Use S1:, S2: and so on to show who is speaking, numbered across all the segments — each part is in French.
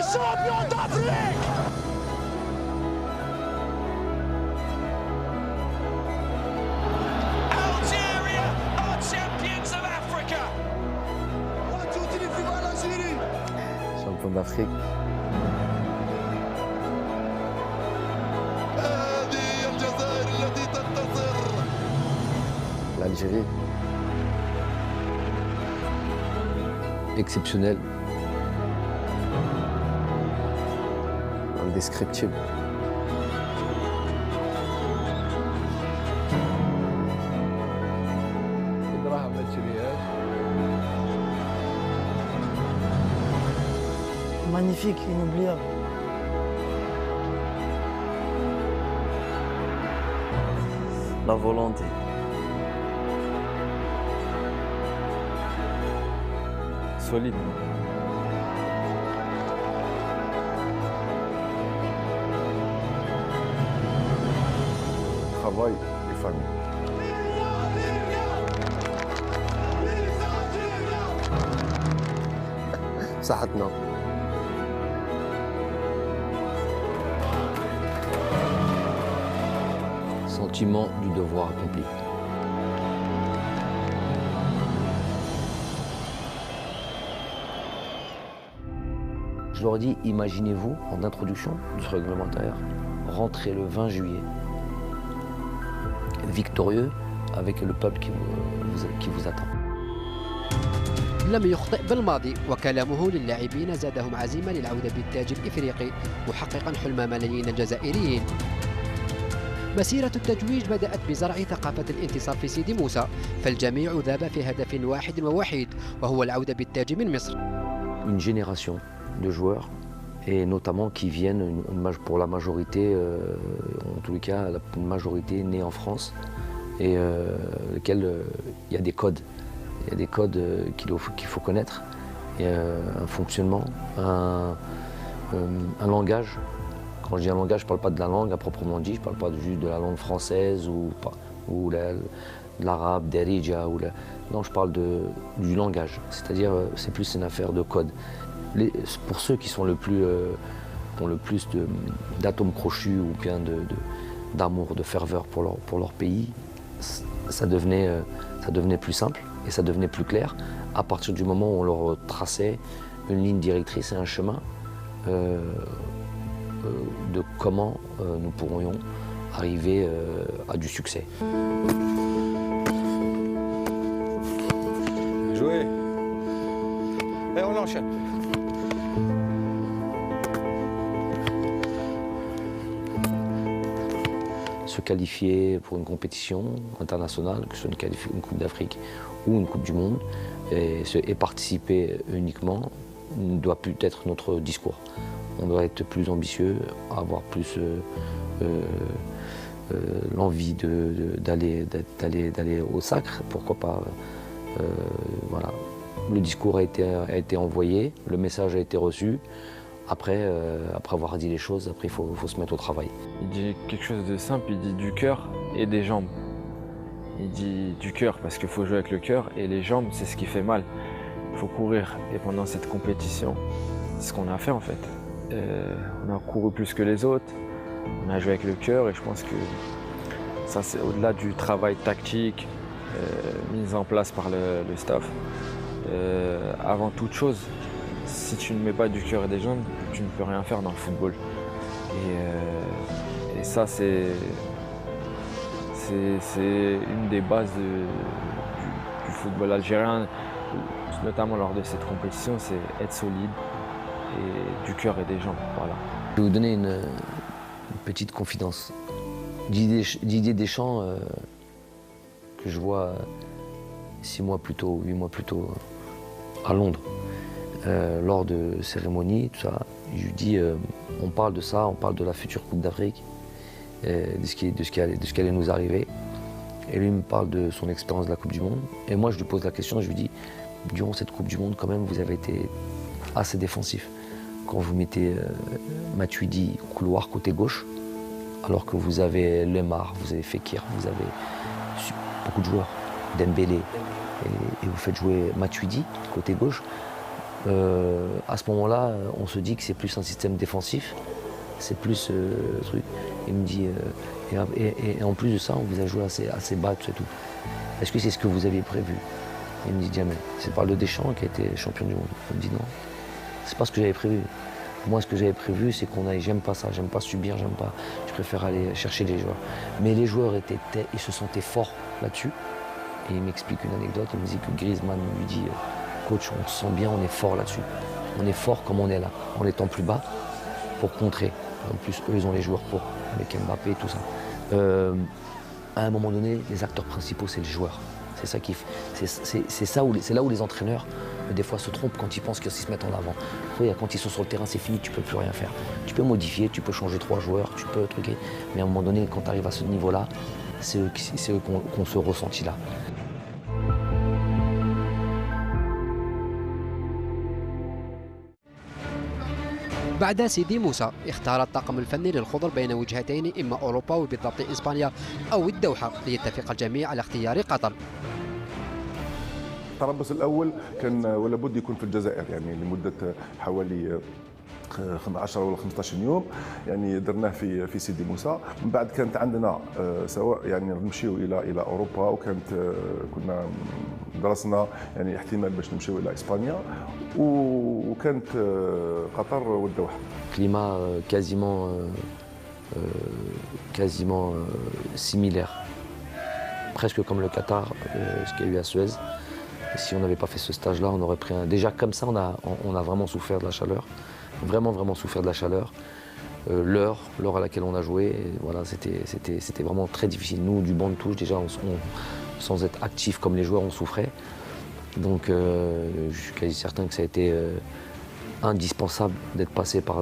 S1: champions d'Afrique.
S2: Algeria are champions of Africa.
S3: Champion d'Afrique. L'Algérie. Exceptionnel. Indescriptible.
S4: Magnifique, inoubliable.
S5: La volonté.
S3: Solide. Travail et famille. صحتنا. Sentiment du devoir accompli. Je leur dis, imaginez-vous, en introduction de ce réglementaire, rentrer le 20 juillet, victorieux, avec le peuple qui vous attend.
S6: لم يخطئ بالماضي وكلامه للاعبين زادهم عزيمة للعودة بالتاج الإفريقي محققا حلم ملايين الجزائريين. مسيرة التتويج بدأت بزرع ثقافة الانتصار في سيدي موسى، فالجميع ذاب في هدف واحد ووحيد وهو العودة بالتاج من مصر.
S3: Une génération de joueurs, et notamment qui viennent pour la majorité, en tous les cas, une majorité née en France, et lequel il y a des codes. Il y a des codes qu'il faut connaître, et un fonctionnement, un langage. Quand je dis un langage, je ne parle pas de la langue à proprement dit, je ne parle pas juste de la langue française ou de l'arabe, d'Erija. Non, je parle du langage, c'est-à-dire c'est plus une affaire de code. Pour ceux qui sont ont le plus d'atomes crochus ou bien d'amour, de ferveur pour leur pays, ça devenait plus simple et ça devenait plus clair à partir du moment où on leur traçait une ligne directrice et un chemin de comment nous pourrions arriver à du succès.
S7: Jouer. Et on enchaîne.
S3: Se qualifier pour une compétition internationale, que ce soit une Coupe d'Afrique ou une Coupe du Monde, et participer uniquement ne doit plus être notre discours. On doit être plus ambitieux, avoir plus l'envie d'aller au sacre, pourquoi pas. Voilà. Le discours a été envoyé, le message a été reçu. Après avoir dit les choses, après il faut se mettre au travail.
S8: Il dit quelque chose de simple, il dit du cœur et des jambes. Il dit du cœur parce qu'il faut jouer avec le cœur, et les jambes, c'est ce qui fait mal. Il faut courir, et pendant cette compétition, c'est ce qu'on a fait en fait. On a couru plus que les autres, on a joué avec le cœur, et je pense que ça c'est au-delà du travail tactique mis en place par le staff. Avant toute chose, si tu ne mets pas du cœur et des jambes, tu ne peux rien faire dans le football. Et ça, c'est une des bases du football algérien, notamment lors de cette compétition, c'est être solide et du cœur et des jambes. Voilà.
S3: Je vais vous donner une petite confidence. Didier Deschamps, que je vois 6 mois plus tôt, 8 mois plus tôt, à Londres, lors de cérémonies, tout ça, je lui dis, on parle de ça, on parle de la future Coupe d'Afrique, de ce qui allait nous arriver. Et lui me parle de son expérience de la Coupe du Monde. Et moi, je lui pose la question, je lui dis, durant cette Coupe du Monde, quand même, vous avez été assez défensif. Quand vous mettez Matuidi couloir côté gauche, alors que vous avez Lemar, vous avez Fekir, vous avez beaucoup de joueurs, Dembélé, et vous faites jouer Matuidi côté gauche, à ce moment-là, on se dit que c'est plus un système défensif, c'est plus truc. Il me dit, et en plus de ça, on vous a joué assez bas, tout et tout. Est-ce que c'est ce que vous aviez prévu? Il me dit, jamais. C'est par le Deschamps qui a été champion du monde. Il me dit, non, c'est pas ce que j'avais prévu. Moi, ce que j'avais prévu, c'est qu'on aille, j'aime pas ça, j'aime pas subir, j'aime pas. Je préfère aller chercher les joueurs. Mais les joueurs ils se sentaient forts là-dessus. Et il m'explique une anecdote, il me dit que Griezmann lui dit, coach, on se sent bien, on est fort là-dessus. On est fort comme on est là, en étant plus bas, pour contrer. En plus, eux, ils ont les joueurs pour, avec Mbappé et tout ça. À un moment donné, les acteurs principaux, c'est les joueurs. C'est ça qui, c'est là où les entraîneurs, des fois, se trompent quand ils pensent qu'ils se mettent en avant. Quand ils sont sur le terrain, c'est fini, tu peux plus rien faire. Tu peux modifier, tu peux changer 3 joueurs, tu peux truquer. Mais à un moment donné, quand tu arrives à ce niveau-là, c'est eux qu'on se ressentit là.
S6: بعد سيدي موسى اختار الطاقم الفني للخضر بين وجهتين إما أوروبا وبالضبط إسبانيا أو الدوحة ليتفق الجميع على اختيار قطر.
S1: التربص الأول كان ولا بد يكون في الجزائر يعني لمدة حوالي 10 ولا 15 يوم يعني درناه في سيدي موسى. من بعد كانت عندنا سواء يعني نمشيو الى اوروبا وكانت كنا درسنا يعني احتمال باش نمشيو الى اسبانيا وكانت قطر والدوحه.
S3: Climat quasiment similaire, presque comme le Qatar, ce qu'il y a eu à Suez. Et si on n'avait pas fait ce stage-là, on aurait pris un. Déjà comme ça, on a vraiment souffert de la chaleur. Vraiment souffert de la chaleur. L'heure à laquelle on a joué, et voilà, c'était vraiment très difficile. Nous, du banc de touche, déjà, sans être actifs comme les joueurs, on souffrait. Donc, je suis quasi certain que ça a été indispensable d'être passé par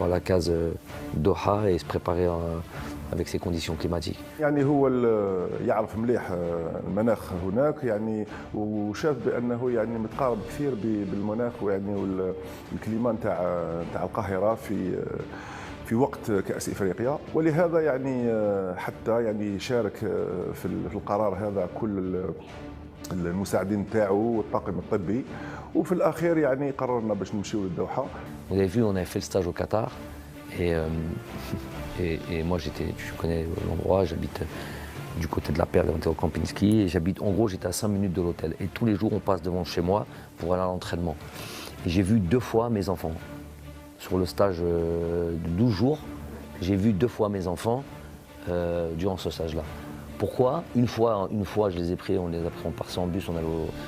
S3: la case Doha et se préparer avec ces conditions climatiques.
S1: يعني هو يعرف مليح المناخ هناك يعني وشاف بانه يعني متقارب كثير بالمناخ ويعني والكليما نتاع القاهره في وقت كأس افريقيا ولهذا يعني حتى يعني شارك في القرار هذا كل المساعدين نتاعو والطاقم الطبي وفي الاخير يعني قررنا باش نمشيو للدوحه.
S3: Vous avez vu, on avait fait le stage au Qatar et moi tu connais l'endroit, j'habite du côté de la Perle, on était au Kempinski et en gros j'étais à 5 minutes de l'hôtel et tous les jours on passe devant chez moi pour aller à l'entraînement. Et j'ai vu 2 fois mes enfants. Sur le stage de 12 jours, j'ai vu 2 fois mes enfants durant ce stage-là. Pourquoi ? Une fois, je les ai pris, on partait en bus,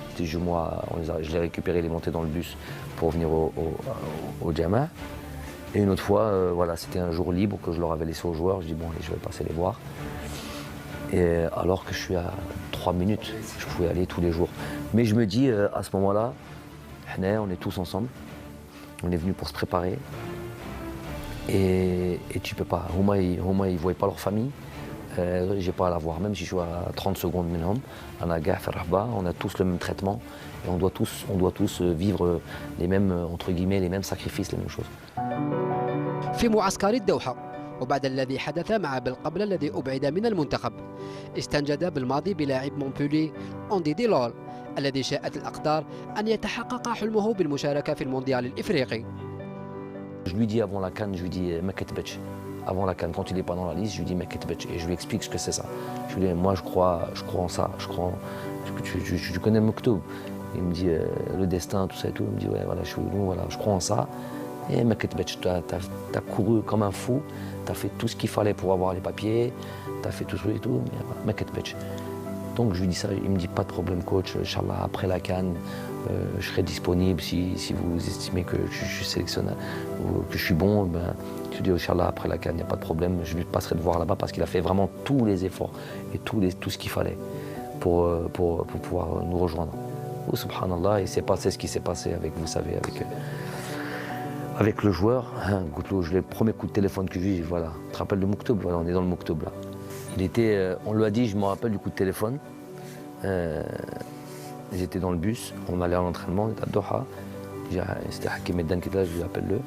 S3: c'était je les ai récupérés, les montés dans le bus pour venir au Jama. Et une autre fois, voilà, c'était un jour libre que je leur avais laissé aux joueurs. Je dis bon, allez, je vais passer les voir. Et alors que je suis à 3 minutes, je pouvais aller tous les jours. Mais je me dis, à ce moment-là, on est tous ensemble. On est venus pour se préparer. Et tu peux pas. Huma, ils ne voyaient pas leur famille. J'ai pas à la voir, même si je suis à 30 secondes minimum. On a tous le même traitement. Et on doit tous vivre les mêmes, entre guillemets, les mêmes sacrifices, les mêmes choses.
S6: في معسكر الدوحة وبعد الذي حدث مع بالقبل الذي أبعد من المنتخب استنجد بالماضي بلاعب مونبولي أوندي ديلول الذي شاءت الأقدار أن يتحقق حلمه بالمشاركة في المونديال الإفريقي.
S3: Je lui dis avant la CAN, je lui dis Meketbech. Avant la CAN, quand il n'est pas dans la liste, je lui dis Meketbech et je lui explique ce que c'est ça. Je lui dis moi je crois en ça, tu connais Moktoub. Il me dit le destin, tout ça et tout. Il me dit ouais voilà, je crois en ça. Et Meketbech, tu as couru comme un fou, tu as fait tout ce qu'il fallait pour avoir les papiers, tu as fait tout ça et tout, mais voilà, Meketbech. Donc je lui dis ça, il me dit pas de problème coach, Inch'Allah, après la CAN, je serai disponible si vous estimez que je suis sélectionneur ou que je suis bon, ben, je lui dis Inch'Allah, après la CAN, il n'y a pas de problème, je lui passerai de voir là-bas parce qu'il a fait vraiment tous les efforts et tout ce qu'il fallait pour pouvoir nous rejoindre. Oh, subhanallah, il s'est passé ce qui s'est passé avec, vous savez, avec le joueur. Hein, le premier coup de téléphone que j'ai eu, voilà, tu te rappelles de Moktoub, voilà, on est dans le Moktoub là. On lui a dit, je me rappelle du coup de téléphone. J'étais dans le bus, on allait à l'entraînement, on était à Doha. C'était Hakim Eddan qui était là, je lui appelle-le.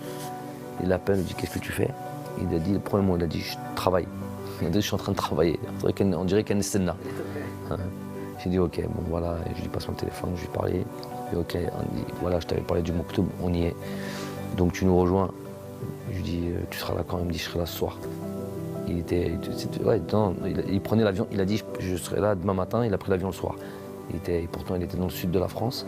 S3: Il l'appelle, il me dit qu'est-ce que tu fais? Il a dit, le premier mot, il a dit je travaille. Il a dit je suis en train de travailler. On dirait qu'il y a une scène là. J'ai dit ok, bon voilà, et je lui passe mon téléphone, je lui parlais. Et ok, on dit, voilà, je t'avais parlé du Moktoub, on y est. Donc tu nous rejoins. Je lui dis, tu seras là quand? Il me dit, je serai là ce soir. Il prenait l'avion, il a dit, je serai là demain matin, il a pris l'avion le soir. Pourtant, il était dans le sud de la France.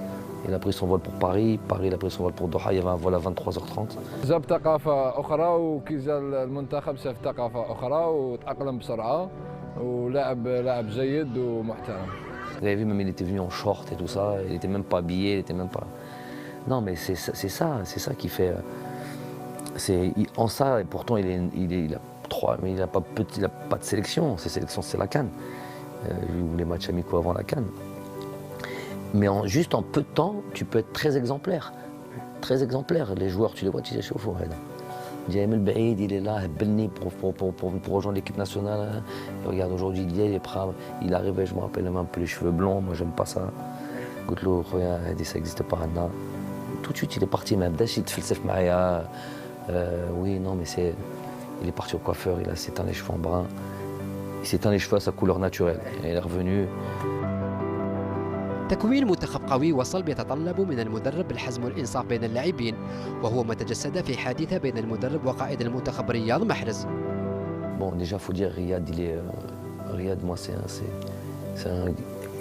S3: Il a pris son vol pour Paris, il a pris son vol pour Doha, il y avait un vol à 23h30.
S4: جاب ثقافة أخرى وكي جا المنتخب شاف ثقافة أخرى وتأقلم بسرعة لاعب جيد ومحترم.
S3: Vous avez vu, même il était venu en short et tout ça, il était même pas habillé, il était même pas... Non mais c'est ça qui fait... En ça, et pourtant il a pas de sélection, ses sélections c'est la CAN. Ou les matchs amicaux avant la CAN. Mais juste en peu de temps, tu peux être très exemplaire. Très exemplaire. Les joueurs, tu les vois, tu les chauffes. Djaïm El Baïd, il est là, Belni pour rejoindre l'équipe nationale. Et regarde, aujourd'hui, il est prêt. Il arrivait, je me rappelle, même un peu les cheveux blonds. Moi, j'aime pas ça. Goutlo, regarde, ça n'existe pas. Tout de suite, il est parti. Même Dashi, Tfelsef Maria. Oui, non, mais il est parti au coiffeur, il a s'éteint les cheveux en brun. Il s'éteint les cheveux à sa couleur naturelle. Et il est revenu.
S6: تكوين منتخب قوي وصلب يتطلب من المدرب الحزم والإنصاف بين اللاعبين، وهو ما تجسد في حادثة بين المدرب وقائد المنتخب رياض محرز.
S3: Bon, déjà, il faut dire, Riyad, Riyad, moi,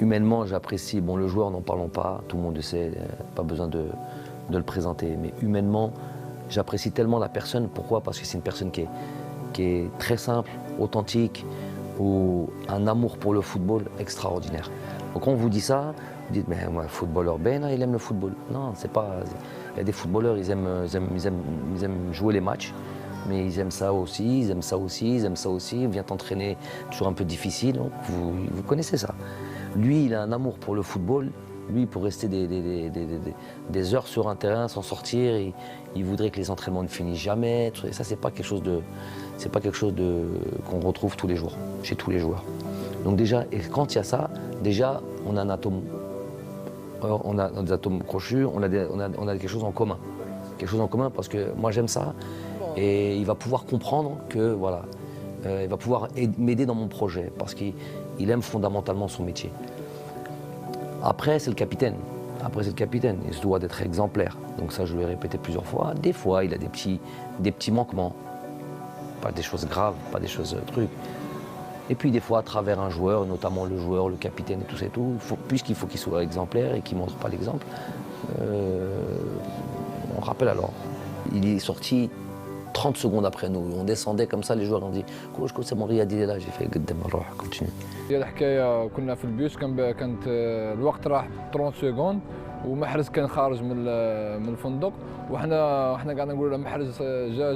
S3: humainement, j'apprécie. Bon, le joueur, n'en parlons pas, tout le monde le sait, pas besoin de le présenter. Mais humainement, j'apprécie tellement la personne. Pourquoi? Parce que c'est une personne qui est très simple, authentique, ou un amour pour le football extraordinaire. Donc quand on vous dit ça, vous dites, mais moi, footballeur, il aime le football. Non, c'est pas... Il y a des footballeurs, ils aiment jouer les matchs, mais ils aiment ça aussi, ils aiment ça aussi, ils aiment ça aussi. Ils viennent t'entraîner, toujours un peu difficile, donc vous connaissez ça. Lui, il a un amour pour le football. Lui, pour rester des heures sur un terrain sans sortir, il voudrait que les entraînements ne finissent jamais. Et ça, c'est pas quelque chose qu'on retrouve tous les jours, chez tous les joueurs. Donc déjà, et quand il y a ça, déjà, on a un atome, on a des atomes crochus, on a quelque chose en commun. Quelque chose en commun parce que moi j'aime ça et il va pouvoir comprendre que voilà, il va pouvoir m'aider dans mon projet parce qu'il aime fondamentalement son métier. Après, c'est le capitaine. Il se doit d'être exemplaire. Donc ça, je l'ai répété plusieurs fois. Des fois, il a des petits manquements. Pas des choses graves, pas des choses trucs. Et puis des fois, à travers un joueur, notamment le joueur, le capitaine et tout ça et tout, puisqu'il faut qu'il soit exemplaire et qu'il ne montre pas l'exemple, on rappelle alors. Il est sorti 30 secondes après nous. On descendait comme ça, les joueurs ont dit « Coach, c'est mon Riyad, il est là ». J'ai fait « Gaddem, continue ».
S4: هي الحكايه كنا في البيوس كانت الوقت راح 30 سكوند ومحرز كان خارج من الفندق وحنا قاعدين نقولوا له محرز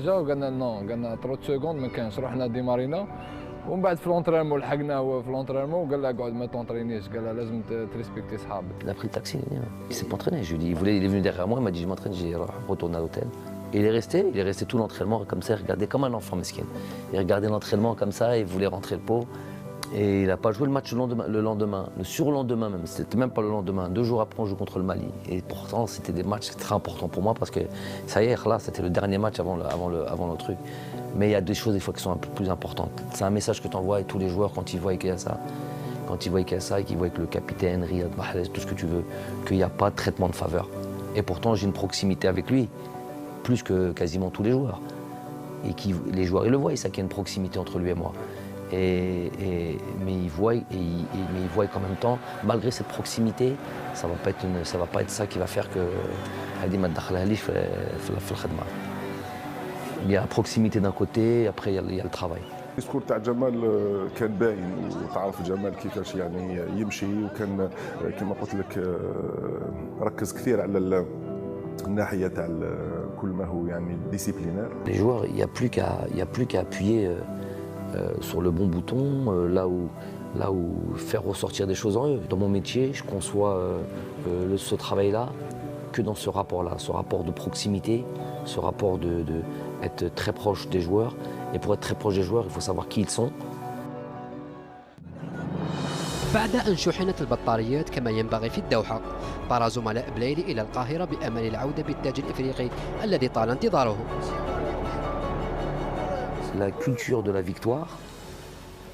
S4: جا وقالنا نو قالنا 30 سكوند ما كانش رحنا ديمارينا ومن بعد في لونترينمون لحقناه هو في لونترينمون وقال له اقعد ما تونترينيش قال له لازم تريسبكتي صحابك.
S3: Il a pris le taxi, il s'est pas entraîné. Je lui ai dit, il est venu derrière moi, il m'a dit je m'entraîne, j'ai retourné à l'hôtel. Et il est resté tout l'entraînement comme ça, il regardait comme un enfant mesquin. Il regardait l'entraînement comme ça, il voulait rentrer le pot. Et il n'a pas joué le match le lendemain, le surlendemain même, c'était même pas le lendemain. 2 jours après, on joue contre le Mali. Et pourtant, c'était des matchs très importants pour moi parce que ça y est, là, c'était le dernier match avant le truc. Mais il y a des choses des fois qui sont un peu plus importantes. C'est un message que tu envoies à tous les joueurs quand ils voient qu'il y a ça. Quand ils voient qu'il y a ça et qu'ils voient que le capitaine, Riyad Mahrez, tout ce que tu veux, qu'il n'y a pas de traitement de faveur. Et pourtant, j'ai une proximité avec lui, plus que quasiment tous les joueurs. Et les joueurs, ils le voient, ça qu'il y a une proximité entre lui et moi. Mais ils voient qu'en même temps, malgré cette proximité, ça va pas être ça qui va faire que il y a la proximité d'un côté, après il y a le travail.
S1: الديسكور تاع جمال كان باين وتعرف جمال كيفاش يعني يمشي وكان كما قلت لك ركز كثير على الناحيه تاع كل ما هو يعني ديسيبلينير.
S3: Les joueurs, il y a plus qu'à appuyer sur le bon bouton, là où faire ressortir des choses en eux. Dans mon métier, je conçois ce travail-là que dans ce rapport-là, ce rapport de proximité, ce rapport être très proche des joueurs. Et pour être très proche des joueurs, il faut savoir qui ils sont.
S6: بعد أن شحنت البطاريات كما ينبغي في الدوحة، طار زملاء بلايلي إلى القاهرة بأمل العودة بالتاج الإفريقي الذي طال انتظاره.
S3: La culture de la victoire,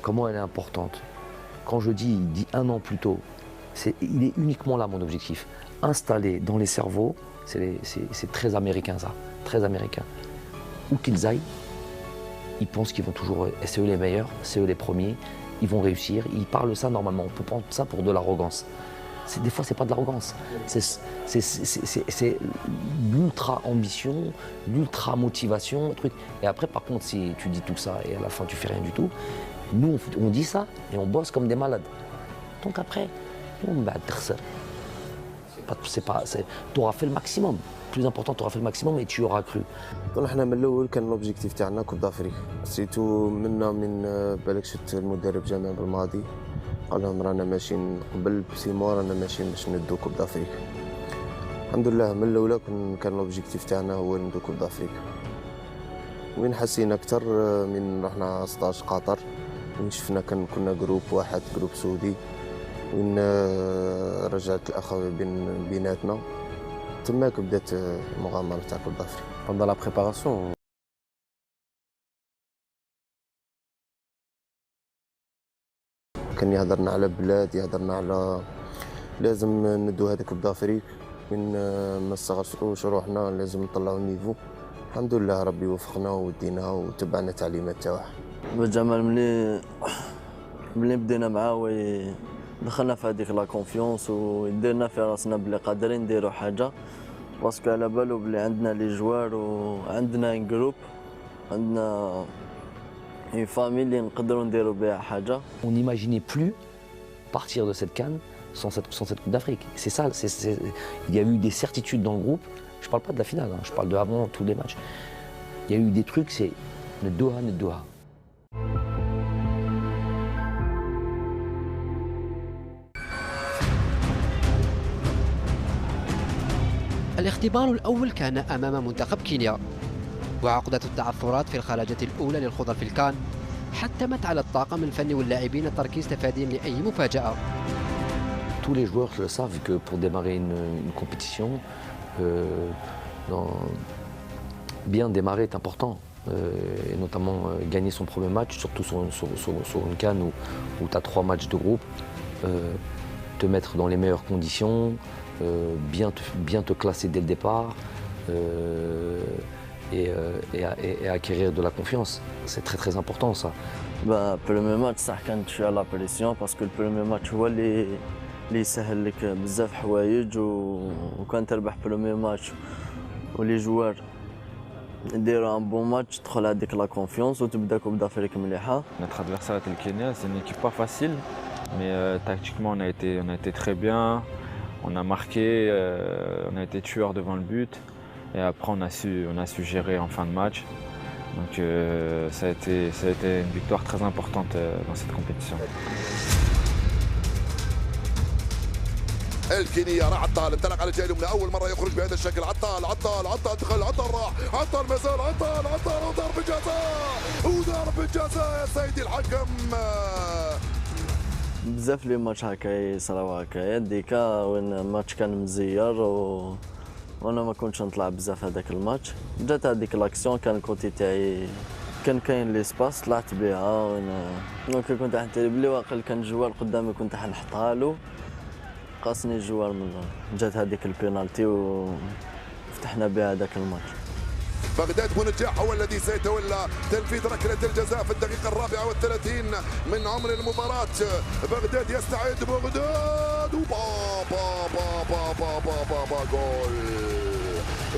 S3: comment elle est importante. Quand je dis 1 an plus tôt, Il est uniquement là mon objectif. Installer dans les cerveaux, c'est très américain ça, très américain. Où qu'ils aillent, ils pensent qu'ils vont toujours, c'est eux les meilleurs, c'est eux les premiers, ils vont réussir. Ils parlent ça normalement, on peut prendre ça pour de l'arrogance. Des fois, c'est pas de l'arrogance, c'est l'ultra ambition, l'ultra motivation, truc. Et après, par contre, si tu dis tout ça et à la fin tu fais rien du tout, nous on dit ça et on bosse comme des malades. Donc après, tu auras fait le maximum. Plus important, tu auras fait le maximum et tu auras cru.
S9: حنا من الاول كان لوبجيكتيف تاعنا كوب دافريك سيتو منا من بالك شفت المدرب جمال بالماضي قال لهم رانا ماشيين قبل بسيمو رانا ماشيين باش ندو كوب دافريك. الحمد لله من الاولى كان لوبجيكتيف تاعنا هو ندو كوب دافريك. وين حسينا اكثر من رحنا 16 قطر وين شفنا كنا جروب واحد جروب سعودي وين رجعت الاخوه بيناتنا تماك بدات المغامره تاع كوب دافريك. Pendant la préparation, كان يهضرنا على بلاد يهضرنا على لازم ندو هذاك كوب دافريك من ما نصغروش روحنا لازم نطلعوا النيفو. الحمد لله ربي وفقنا وديناها وتبعنا التعليمات تاعه.
S5: جمال ملي بدينا معاه دخلنا في هذيك لا كونفيونس وديرنا في راسنا بلي قادرين نديروا حاجه باسكو على بالو بلي عندنا لي جوار وعندنا ان جروب عندنا une famille اللي نقدروا نديروا بها حاجه.
S3: On n'imaginait plus partir de cette CAN sans cette Coupe d'Afrique. C'est ça, il y a eu des certitudes dans le groupe. Je ne parle pas de la finale, hein, je parle de avant tous les matchs. Il y a eu des trucs, c'est le Doha.
S6: الاختبار الأول كان أمام منتخب كينيا، وعقدة التعثرات في الخلاجة الأولى للخوض في الكان حتمت على الطاقم الفني واللاعبين التركيز تفاديا لأي مفاجأة.
S3: Tous les joueurs le savent que pour démarrer une compétition, bien démarrer est important, et notamment gagner son premier match, surtout sur une CAN où tu as 3 matchs de groupe, te mettre dans les meilleures conditions, bien te classer dès le départ et acquérir de la confiance. C'est très très important ça.
S5: premier match صح كانت شويه لا بريسيون باسكو البريمير ماتش هو اللي يسهل لك بزاف حوايج وكان تربح بريمير ماتش ولي جوار يديروا ان بون ماتش تدخل هذيك لا كونفيونس وتبدا كوب دافريك مليحه.
S8: Notre adversaire était le Kenya, c'est une équipe pas facile, mais tactiquement on a été très bien. On a marqué, on a été tueur devant le but et après on a su gérer en fin de match. Donc ça a été une victoire très importante dans cette compétition.
S10: الكينيا راح عطال انطلق على الجهه اليمنى اول مره يخرج بهذا الشكل عطال دخل عطال راح عطال مازال عطال وضرب الجزاء يا سيدي الحكم.
S5: بزاف لي ماتش هكا يصراو هكايا ديكا وين الماتش كان مزير وانا ما كنتش نطلع بزاف هذاك الماتش. جات هذيك لاكسيون كان الكوتي تاعي كان كاين لي سباس طلعت بها دونك كنت حنتري بلي واقيلا كان جوار قدامي كنت حنحطها له قاسني الجوار من جات هذيك البينالتي وفتحنا بها هذاك الماتش.
S10: بغداد بونجاح هو الذي سيتولى تنفيذ ركلة الجزاء في الدقيقة 34 من عمر المباراة. بغداد يستعد بغداد وبا جول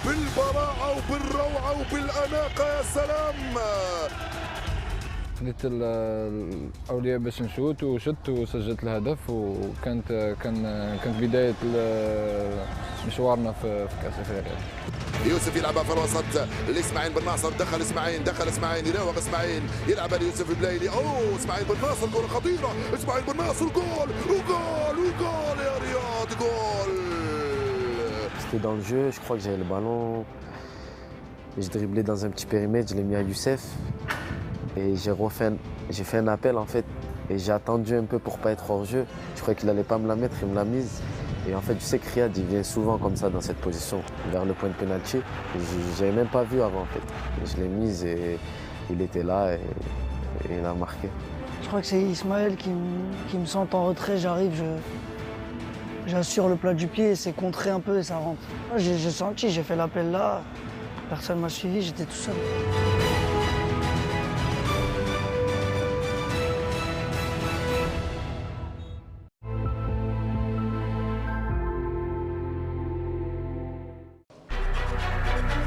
S10: بالبراعة وبالروعة وبالأناقة يا سلام.
S4: خديت الاولويه باش نشوت وشت وسجلت الهدف كانت بدايه مشوارنا في كاس افريقيا.
S10: يوسف يلعبها في الوسط لاسماعيل بن ناصر دخل اسماعيل يراوغ اسماعيل يلعبها ليوسف البلايلي. اسماعيل بن ناصر كره خطيره اسماعيل بن ناصر جول يا رياض جول.
S9: C'était dans le jeu, je crois que j'avais le ballon. Je driblais dans un petit périmètre, je l'ai mis à Youssef. Et j'ai fait un appel en fait. Et j'ai attendu un peu pour pas être hors jeu. Je croyais qu'il allait pas me la mettre, il me l'a mise. Et en fait, je sais que Riyad il vient souvent comme ça dans cette position, vers le point de pénalty. J'avais même pas vu avant en fait. Et je l'ai mise et il était là et il a marqué.
S11: Je crois que c'est Ismaël qui me sent en retrait, j'arrive, j'assure le plat du pied, c'est contré un peu et ça rentre. J'ai senti, j'ai fait l'appel là, personne m'a suivi, j'étais tout seul.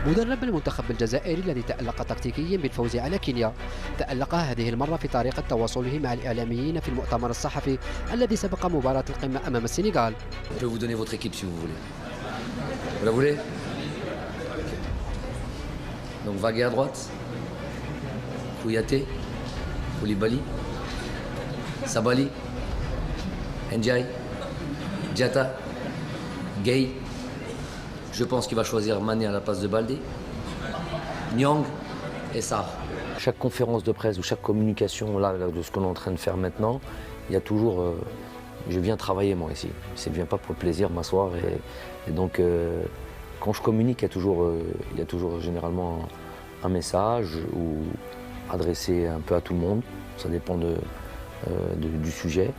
S6: مدرب المنتخب الجزائري الذي تألق تكتيكيا بالفوز على كينيا تألق هذه المرة في طريقة تواصله مع الإعلاميين في المؤتمر الصحفي الذي سبق مباراة القمة أمام السنغال.
S3: Je vais vous donner votre équipe si vous voulez. Vous la voulez? Donc Vagué à droite, Kouyaté, Koulibaly, Sabali, Ndiaye, Diatta, Gueye. Je pense qu'il va choisir Mané à la place de Baldé, Nyang et Sarr. Chaque conférence de presse ou chaque communication là, de ce qu'on est en train de faire maintenant, il y a toujours... je viens travailler moi ici. Je ne viens pas pour le plaisir m'asseoir. Et donc quand je communique, il y a toujours généralement un message ou adressé un peu à tout le monde. Ça dépend du sujet.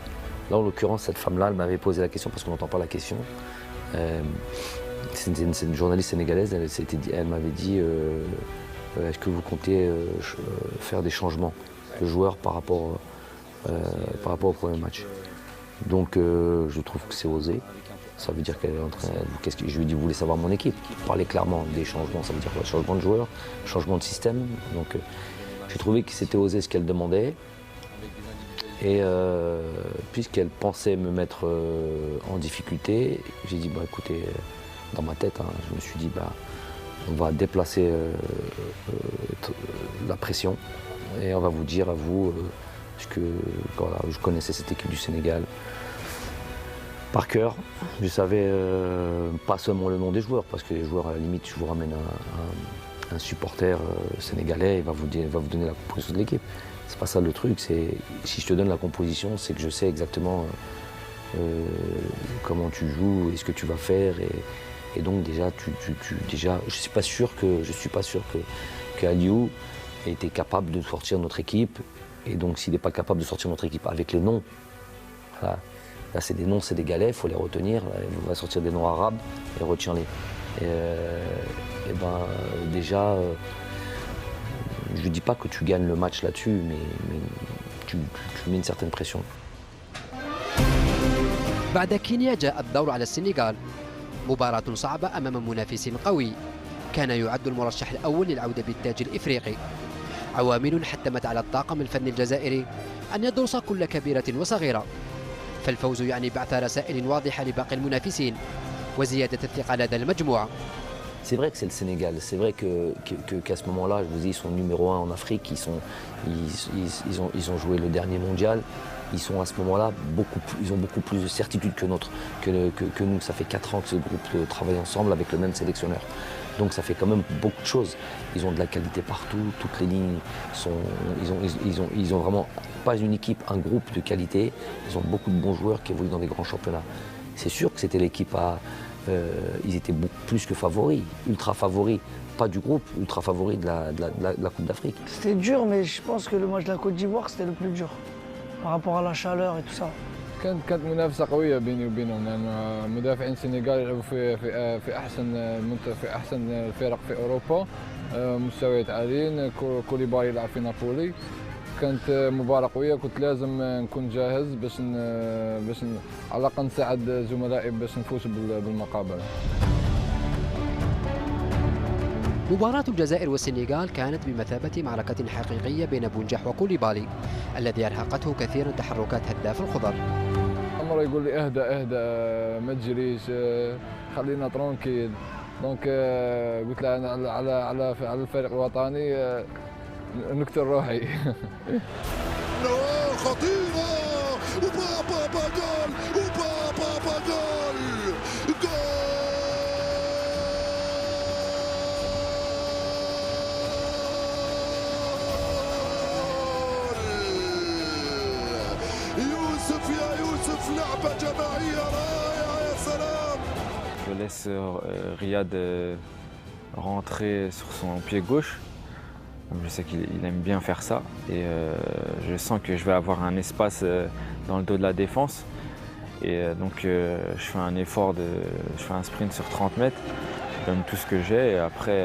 S3: Là en l'occurrence, cette femme-là, elle m'avait posé la question parce qu'on n'entend pas la question. C'est une journaliste sénégalaise, elle m'avait dit est-ce que vous comptez faire des changements de joueurs par rapport au premier match. Donc je trouve que c'est osé. Ça veut dire qu'elle est en train. Je lui ai dit vous voulez savoir mon équipe. Parler clairement des changements, ça veut dire quoi? Changement de joueurs, changement de système. Donc j'ai trouvé que c'était osé ce qu'elle demandait. Et puisqu'elle pensait me mettre en difficulté, j'ai dit bah écoutez. Dans ma tête, je me suis dit, on va déplacer la pression et on va vous dire à vous, parce que voilà, je connaissais cette équipe du Sénégal par cœur. Je savais pas seulement le nom des joueurs, parce que les joueurs, à la limite, je vous ramène un supporter sénégalais, il va vous donner la composition de l'équipe. C'est pas ça le truc, si je te donne la composition, c'est que je sais exactement comment tu joues et ce que tu vas faire. Et donc déjà, je suis pas sûr que Aliou était capable de sortir notre équipe. Et donc s'il n'est pas capable de sortir notre équipe avec les noms, voilà. Là c'est des noms sénégalais, il faut les retenir. On va sortir des noms arabes et retiens-les. Et déjà, je ne dis pas que tu gagnes le match là-dessus, mais tu mets une certaine pression.
S6: بعد كينيا جاء الدور على السنغال. مباراة صعبة أمام منافس قوي كان يعد المرشح الأول للعودة بالتاج الإفريقي. عوامل حتمت على الطاقم الفني الجزائري أن يدرس كل كبيرة وصغيرة، فالفوز يعني بعث رسائل واضحة لباقي المنافسين وزيادة الثقة لدى المجموعة.
S3: C'est vrai que c'est le Sénégal, c'est vrai qu'à ce moment-là, je vous dis, ils sont numéro 1 en Afrique, ils ont joué le dernier mondial. Ils sont à ce moment-là, ils ont beaucoup plus de certitude que nous. Ça fait 4 ans que ce groupe travaille ensemble avec le même sélectionneur. Donc ça fait quand même beaucoup de choses. Ils ont de la qualité partout, toutes les lignes ils ont vraiment pas une équipe, un groupe de qualité. Ils ont beaucoup de bons joueurs qui évoluent dans les grands championnats. C'est sûr que c'était l'équipe ils étaient beaucoup plus que favoris, ultra favoris. Pas du groupe, ultra favoris de la Coupe d'Afrique.
S11: C'était dur, mais je pense que le match de la Côte d'Ivoire, c'était le plus dur. Par rapport à la chaleur et tout ça.
S4: كانت منافسة قوية بيني وبينهم لأن مدافعين السنغال يلعبوا في أحسن الفرق في أوروبا، مستويات عاليين. كوليبالي يلعب في نابولي. كانت مباراة قوية، كنت لازم نكون جاهز باش على الأقل نساعد زملائي باش نفوز بالمقابلة.
S6: مباراة الجزائر والسنغال كانت بمثابة معركة حقيقية بين بونجاح وكوليبالي الذي أرهقته كثيرا تحركات هداف الخضر.
S4: مرة يقول لي اهدى ما تجريش، خلينا ترونكيل. دونك قلت له أنا على الفريق الوطني نكتر روحي.
S10: خطيرة وبابا جول وبابا جول يوسف يا يوسف، لعبة جماعية رائعة يا سلام.
S8: Je laisse Riyad rentrer sur son pied gauche. Je sais qu'il aime bien faire ça et je sens que je vais avoir un espace dans le dos de la défense. Et donc je fais un effort, je fais un sprint sur 30 mètres, je donne tout ce que j'ai et après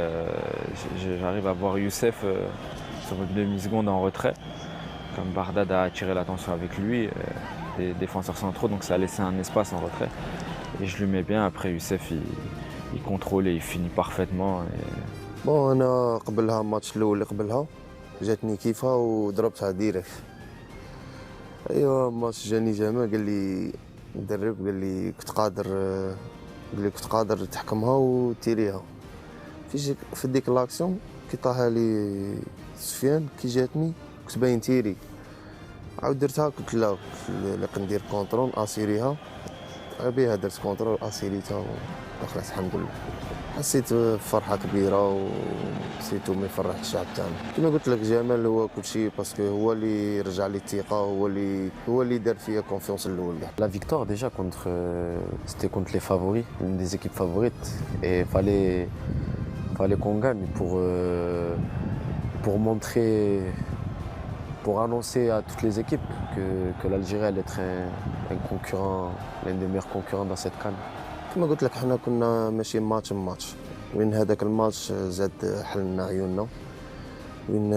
S8: j'arrive à voir Youssef sur une demi-seconde en retrait. Comme Bardad a attiré l'attention avec lui, des défenseurs centraux, donc ça a laissé un espace en retrait. Et je lui mets bien, après Youssef il contrôle et il finit parfaitement.
S9: بون انا قبلها الماتش الاول اللي قبلها جاتني كيفها وضربتها ديريكت. ايوا الماتش جاني جمال قال لي المدرب قال لي كنت قادر تحكمها وتيريها. في ديك لاكسيون كي طاها لي سفيان كي جاتني كنت باين تيري عاود درتها قلت لا ندير كونترول اسيريها بها درت كونترول اسيريتها ودخلت الحمد لله. حسيت بفرحه كبيره وسيتو ما يفرح الشعب تاعنا. كما قلت لك جمال هو كلشي باسكو هو اللي رجع لي الثقه هو اللي دار فيا كونفيونس الاول.
S12: La victoire déjà c'était contre les favoris, l'une des équipes favorites et fallait qu'on gagne pour montrer, pour annoncer à toutes les équipes que l'Algérie allait être un concurrent, l'un des meilleurs concurrents dans cette CAN.
S9: كما قلت لك حنا كنا ماشي ماتش وين هذاك الماتش زاد حلنا عيوننا وين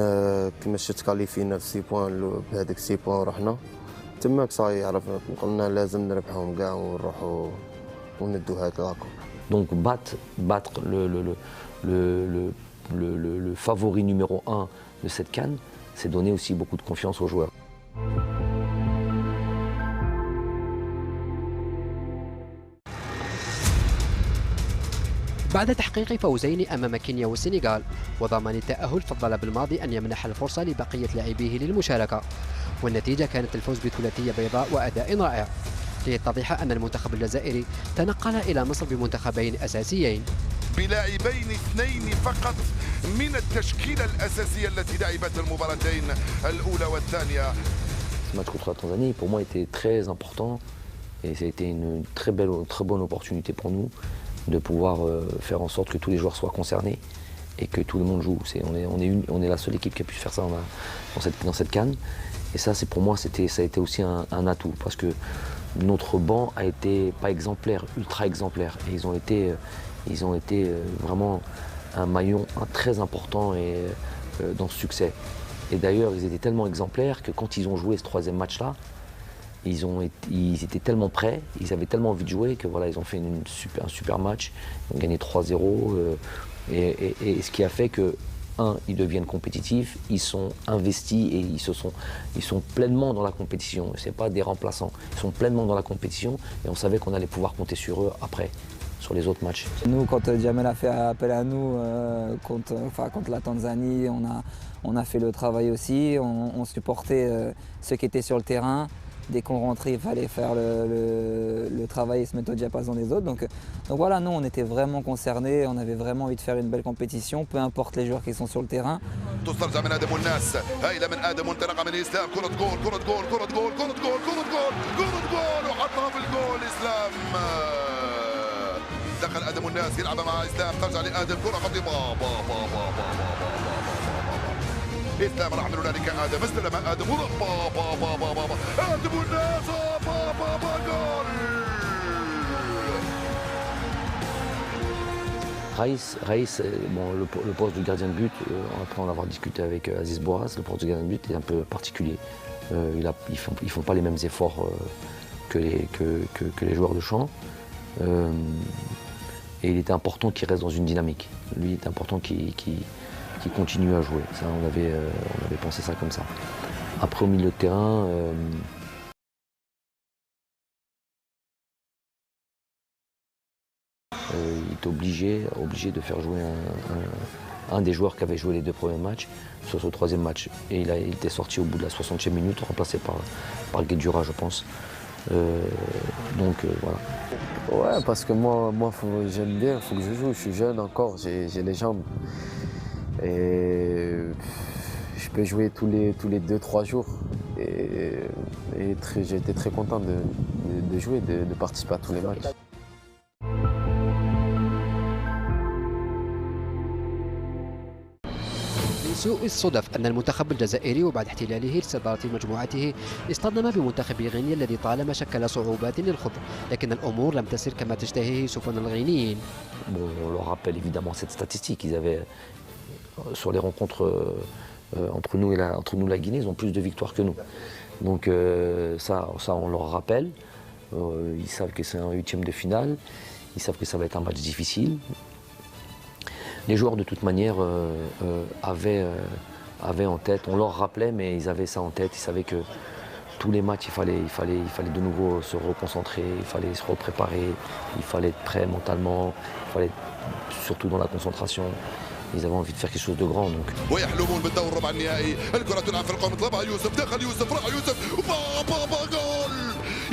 S9: كما شفت كاليفينا في 6 بوان بهذاك 6 بوان رحنا تماك صاي عرفنا قلنا لازم نربحهم كاع ونروحوا وندوا هذاك لاكو.
S3: Donc battre le favori numéro 1 de cette CAN, c'est donner aussi beaucoup de confiance aux joueurs.
S6: بعد تحقيق فوزين أمام كينيا والسنغال وضمان التأهل، فضل بالماضي أن يمنح الفرصة لبقية لاعبيه للمشاركة، والنتيجة كانت الفوز بثلاثية بيضاء وأداء رائع ليتضح أن المنتخب الجزائري تنقل إلى مصر بمنتخبين أساسيين
S10: بلاعبين اثنين فقط من التشكيلة الأساسية التي لعبت المباراتين الأولى والثانية.
S3: Ce match contre la Tanzanie pour moi était très important et ça a été une très bonne opportunité pour nous de pouvoir faire en sorte que tous les joueurs soient concernés et que tout le monde joue. On est la seule équipe qui a pu faire ça dans cette CAN. Et ça, pour moi, ça a été aussi un atout parce que notre banc a été pas exemplaire, ultra exemplaire. Et ils ont été vraiment un maillon très important dans ce succès. Et d'ailleurs, ils étaient tellement exemplaires que quand ils ont joué ce troisième match-là, ils étaient tellement prêts, ils avaient tellement envie de jouer que voilà, ils ont fait un super match, ils ont gagné 3-0 et ce qui a fait que ils deviennent compétitifs, ils sont investis et ils sont pleinement dans la compétition. C'est pas des remplaçants, ils sont pleinement dans la compétition et on savait qu'on allait pouvoir compter sur eux après, sur les autres matchs.
S13: Nous, quand Djamel a fait appel à nous contre la Tanzanie, on a fait le travail aussi, on supportait ceux qui étaient sur le terrain. Dès qu'on rentrait, il fallait faire le travail et se mettre au diapason des autres. Donc voilà, nous on était vraiment concernés, on avait vraiment envie de faire une belle compétition, peu importe les joueurs qui sont sur le terrain.
S10: دخل ادم الناس يلعب مع اسلام ترجع لادم كره خطيره اسلام راح من هنالك ادم استلم ادم ادم الناس جول.
S3: Raïs, bon, le poste de gardien de but, après en avoir discuté avec Aziz Boraz, le poste de gardien de but est un peu particulier. Ils font pas les mêmes efforts que les joueurs de champ. Et il était important qu'il reste dans une dynamique. Lui, il était important qu'il continue à jouer. Ça, on avait pensé ça comme ça. Après, au milieu de terrain, il était obligé de faire jouer un des joueurs qui avait joué les 2 premiers matchs sur ce 3e match. Et il était sorti au bout de la 60e minute, remplacé par Guedjura, je pense. Voilà.
S12: Ouais, parce que moi j'aime bien, il faut que je joue, je suis jeune encore, j'ai les jambes. Et je peux jouer tous les 2-3 jours. Et j'ai été très content de jouer, de participer à tous les matchs.
S6: من سوء الصدف أن المنتخب الجزائري وبعد احتلاله لصدارة مجموعته اصطدم بمنتخب غينيا الذي طالما شكل صعوبات للخوض، لكن الأمور لم تسر كما تشتهيه سفن الغينيين.
S3: Bon, on leur rappelle évidemment cette statistique. Ils avaient, sur les rencontres entre nous et la Guinée, ils ont plus de victoires que nous. Donc ça on leur rappelle. Ils savent que c'est un 8e de finale. Ils savent que ça va être un match difficile. Les joueurs de toute manière avaient en tête, on leur rappelait, mais ils avaient ça en tête. Ils savaient que tous les matchs, il fallait de nouveau se reconcentrer, il fallait se repréparer, il fallait être prêt mentalement, il fallait être surtout dans la concentration. Ils avaient envie de faire quelque chose de grand. Donc.
S10: ويحلمون بالدور الربع النهائي، الكرة تلعب في القوم، طلبها يوسف، دخل يوسف، راح يوسف، بابا جول!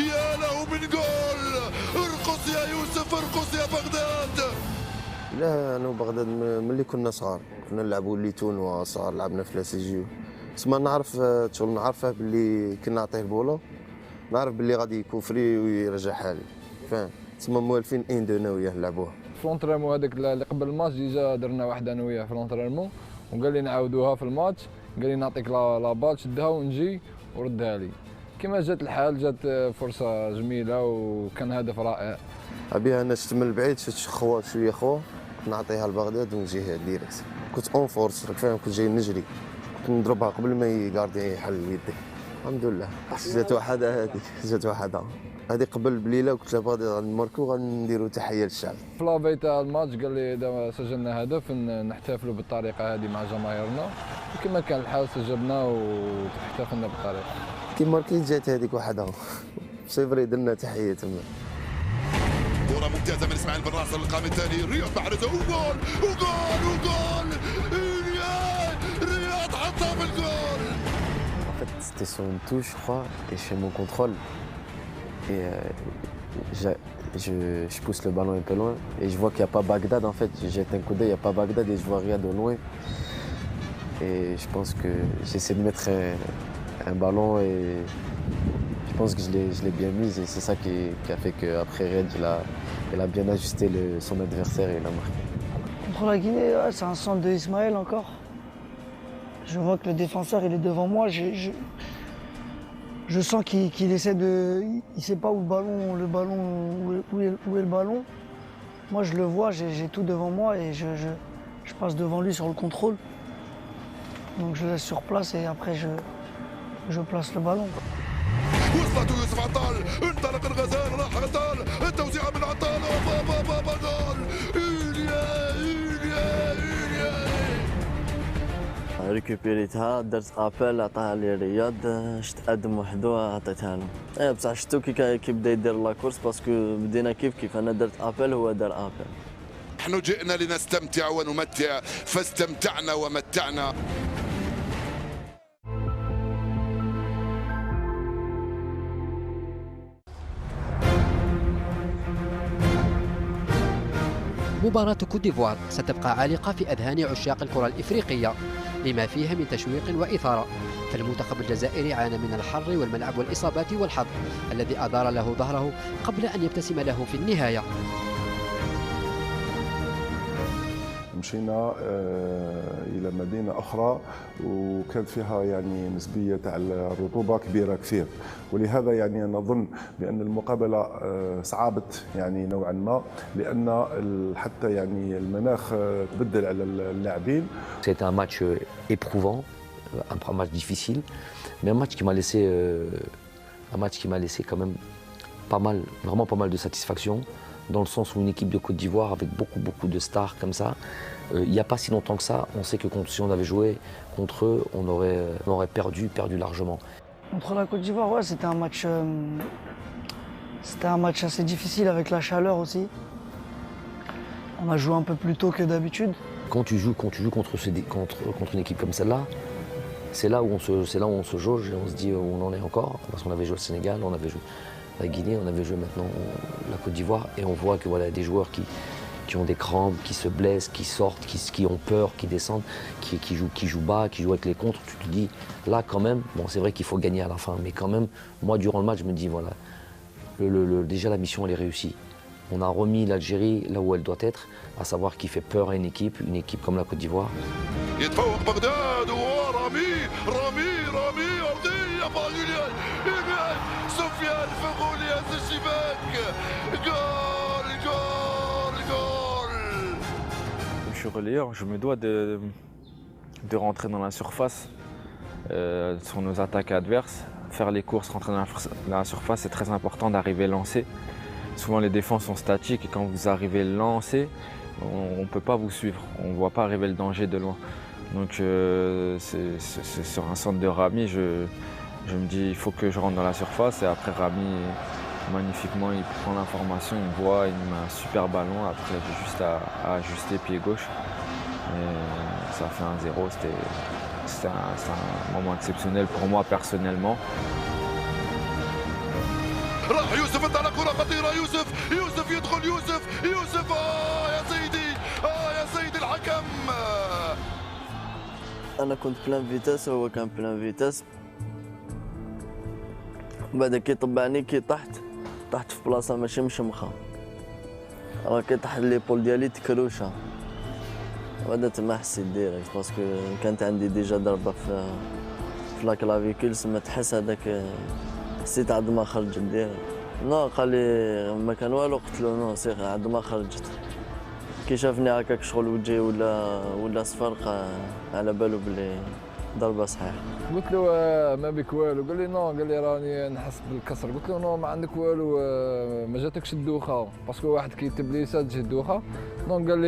S10: يا له من جول! ارقص يا يوسف، ارقص يا بغداد!
S9: لا انا وبغداد ملي كنا صغار كنا نلعبوا ليتون وصغار لعبنا في لاسيجيو، تسمى نعرف شغل نعرفه باللي كنا نعطيه البوله نعرف باللي غادي يكوفري ويرجعها لي، فاهم؟ تسمى موالفين ان دو انا وياه نلعبوها.
S4: في لونترينمون هذاك اللي قبل الماتش ديجا درنا واحده انا وياه في لونترينمون، وقال لي نعاودوها في الماتش، قال لي نعطيك لا بال شدها ونجي وردها لي. كما جات الحال جات فرصه جميله وكان هدف رائع.
S9: ابيها انا شفت من البعيد شفت خوا شويه خوا كنت نعطيها لبغداد ونجيها ديريكت، كنت اون فورس راك فاهم، كنت جاي نجري كنت نضربها قبل ما يقاردي يحل يدي. الحمد لله جات وحده، هذيك جات وحده هذه قبل بليله وكنت غادي غنماركو وغنديروا تحيه للشعب.
S4: في لافي تاع الماتش قال لي اذا سجلنا هدف نحتفلوا بالطريقه هذه مع جماهيرنا، وكما كان الحال سجلنا واحتفلنا بالطريقه.
S9: كي ماركيت جات هذيك وحده سيفري درنا تحيه تما.
S10: كرة ممتازة من اسماعيل بن ناصر للقائم الثاني، رياض محرزة وجول وجول وجول! رياض حطها في الجول!
S12: En fait, c'était sur une touche, je crois, et je fais mon contrôle. Et je pousse le ballon un peu loin. Et je vois qu'il n'y a pas Bagdad, en fait. Je jette un coup d'œil, il n'y a pas Bagdad et je vois Riyad de loin. Et je pense que j'essaie de mettre un ballon et je pense que je l'ai bien mise. Et c'est ça qui a fait qu'après Riyad, il a bien ajusté son adversaire et il a marqué.
S11: Contre la Guinée, ouais, c'est un centre de Ismaël encore. Je vois que le défenseur il est devant moi. Je sens qu'il essaie de. Il ne sait pas où est le ballon. Moi je le vois, j'ai tout devant moi et je passe devant lui sur le contrôle. Donc je laisse sur place et après je place le ballon.
S10: وصلت يوسف عطال، انطلق الغزال، راح عطال، التوزيعة من عطال، بابا جول!
S5: ريكوبيريتها، درت ابل عطاها لي رياض، شت ادم وحدو عطيتها له. بصح شفتو كي بدا يدير لاكورس باسكو بدينا كيف انا درت ابل هو دار ابل.
S10: نحن جئنا لنستمتع ونمتع، فاستمتعنا ومتعنا.
S6: مباراة كوت ديفوار ستبقى عالقة في أذهان عشاق الكرة الإفريقية لما فيها من تشويق وإثارة، فالمنتخب الجزائري عانى من الحر والملعب والإصابات والحظ الذي أدار له ظهره قبل أن يبتسم له في النهاية.
S1: مشينا الى مدينه اخرى وكانت فيها يعني نسبيه تاع الرطوبه كبيره كثير، ولهذا يعني نظن بان المقابله صعبت يعني نوعا ما، لان حتى يعني المناخ تبدل على اللاعبين.
S3: C'était un match éprouvant, un match difficile, mais un match qui m'a laissé quand même vraiment pas mal de satisfaction, dans le sens où une équipe de Côte d'Ivoire avec beaucoup de stars comme ça, il n'y a pas si longtemps que ça, on sait que si on avait joué contre eux, on aurait perdu largement.
S11: Contre la Côte d'Ivoire, ouais, c'était un match assez difficile avec la chaleur aussi. On a joué un peu plus tôt que d'habitude.
S3: Quand tu joues contre une équipe comme celle-là, c'est là où on se jauge et on se dit où on en est encore, parce qu'on avait joué au Sénégal, on avait joué la Guinée, on avait joué maintenant la Côte d'Ivoire, et on voit que voilà, des joueurs qui ont des crampes, qui se blessent, qui sortent, qui ont peur, qui descendent, qui jouent bas, qui jouent avec les contres. Tu te dis, là quand même, bon c'est vrai qu'il faut gagner à la fin, mais quand même, moi durant le match, je me dis voilà, déjà la mission elle est réussie. On a remis l'Algérie là où elle doit être, à savoir qui fait peur à une équipe comme la Côte d'Ivoire.
S10: يتفوق بغداد ورامي أرضية فاضلة سفيان الفغولي هز الشباك جول.
S8: Je suis relayeur, je me dois de rentrer dans la surface sur nos attaques adverses, faire les courses, rentrer dans la surface, c'est très important d'arriver lancé. Souvent les défenses sont statiques et quand vous arrivez lancé, on ne peut pas vous suivre, on ne voit pas arriver le danger de loin. Donc c'est sur un centre de Rami, je me dis il faut que je rentre dans la surface et après Rami, magnifiquement, il prend l'information, il me voit, il me met un super ballon, après j'ai juste à ajuster pied gauche et ça fait 1-0, c'était un moment exceptionnel pour moi personnellement.
S10: راح يوسف على كرة خطيرة يوسف يدخل يوسف يا سيدي الحكم.
S5: أنا كنت بلان فيتاس وهو كان بلان فيتاس. بعد كي طبعني كي طحت في بلاصة ماشي مشمخة. راه كي طاح ليبول ديالي تكروشة. بعدا تما حسيت ديريكت باسكو كانت عندي ديجا ضربة في لاكلافيكول سما تحس هذاك حسيت عاد ما خرجت ديريكت. نو قال لي ما كان والو قلت له نو سير عاد ما خرجت. كي شافني هكاك شغل وجهي ولا صفر على بالو بلي ضربه صحيح.
S4: قلت له ما بك والو، قال لي نو، قال لي راني نحس بالكسر. قلت له نو ما عندك والو، ما جاتكش الدوخه باسكو واحد كيكتب لي تجي الدوخه. نو قال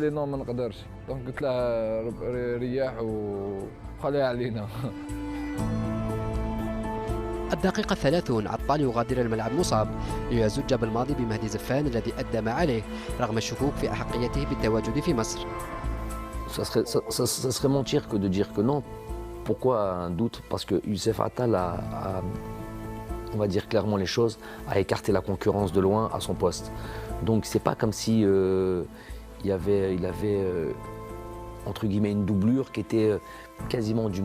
S4: لي نو ما نقدرش. دونك قلت له رياح وخليها علينا.
S6: الدقيقة 30 عطال يغادر الملعب مصاب ليزج بالماضي بمهدي زفان الذي أدى ما عليه رغم الشكوك في أحقيته بالتواجد في مصر.
S3: Ça serait mentir que de dire que non. Pourquoi un doute? Parce que Youssef Attal on va dire clairement les choses, a écarté la concurrence de loin à son poste. Donc c'est pas comme si il avait entre guillemets une doublure qui était quasiment du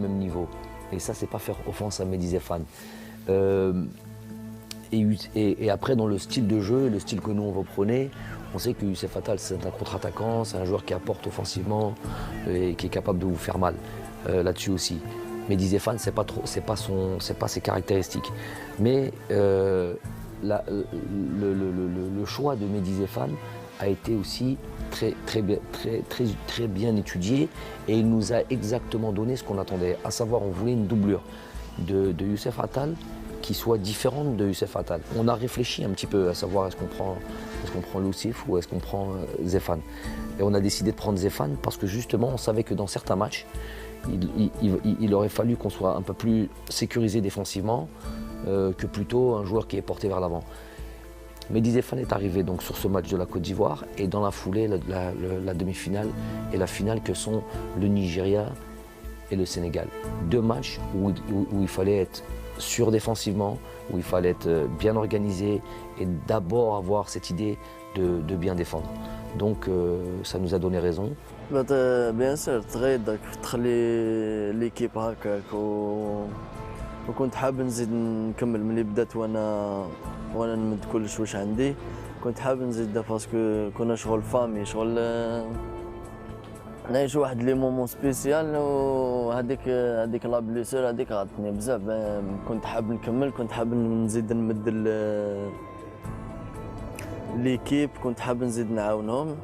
S3: même niveau. Et ça, c'est pas faire offense à Mehdi Zéphane. Et après, dans le style de jeu, le style que nous on reprenait, on sait que Youssef Attal, c'est un contre-attaquant, c'est un joueur qui apporte offensivement et qui est capable de vous faire mal là-dessus aussi. Mehdi Zéphane, c'est pas ses caractéristiques. Mais le choix de Mehdi Zéphane a été aussi très bien étudié et il nous a exactement donné ce qu'on attendait, à savoir on voulait une doublure de Youssef Attal qui soit différente de Youssef Attal. On a réfléchi un petit peu à savoir est-ce qu'on prend Loussif ou est-ce qu'on prend Zéphane. Et on a décidé de prendre Zéphane parce que justement on savait que dans certains matchs il aurait fallu qu'on soit un peu plus sécurisé défensivement que plutôt un joueur qui est porté vers l'avant. Mehdi Zéphane est arrivé donc sur ce match de la Côte d'Ivoire et dans la foulée, la demi-finale et la finale que sont le Nigeria et le Sénégal. Deux matchs où il fallait être sûr défensivement, où il fallait être bien organisé et d'abord avoir cette idée de bien défendre. Donc ça nous a donné raison.
S5: Bien sûr, تغيضك تخلي ليكيب هكاك وكنت حاب نزيد نكمل ملي بدات وانا نمد كلش واش عندي. كنت حاب نزيد باسكو كنا شغل فامي شغل نعيش واحد لي مومون سبيسيال وهذيك لا بليسور هذيك غاضتني بزاف. كنت حاب نكمل، كنت حاب نزيد نمد ليكيب، كنت حاب نزيد نعاونهم.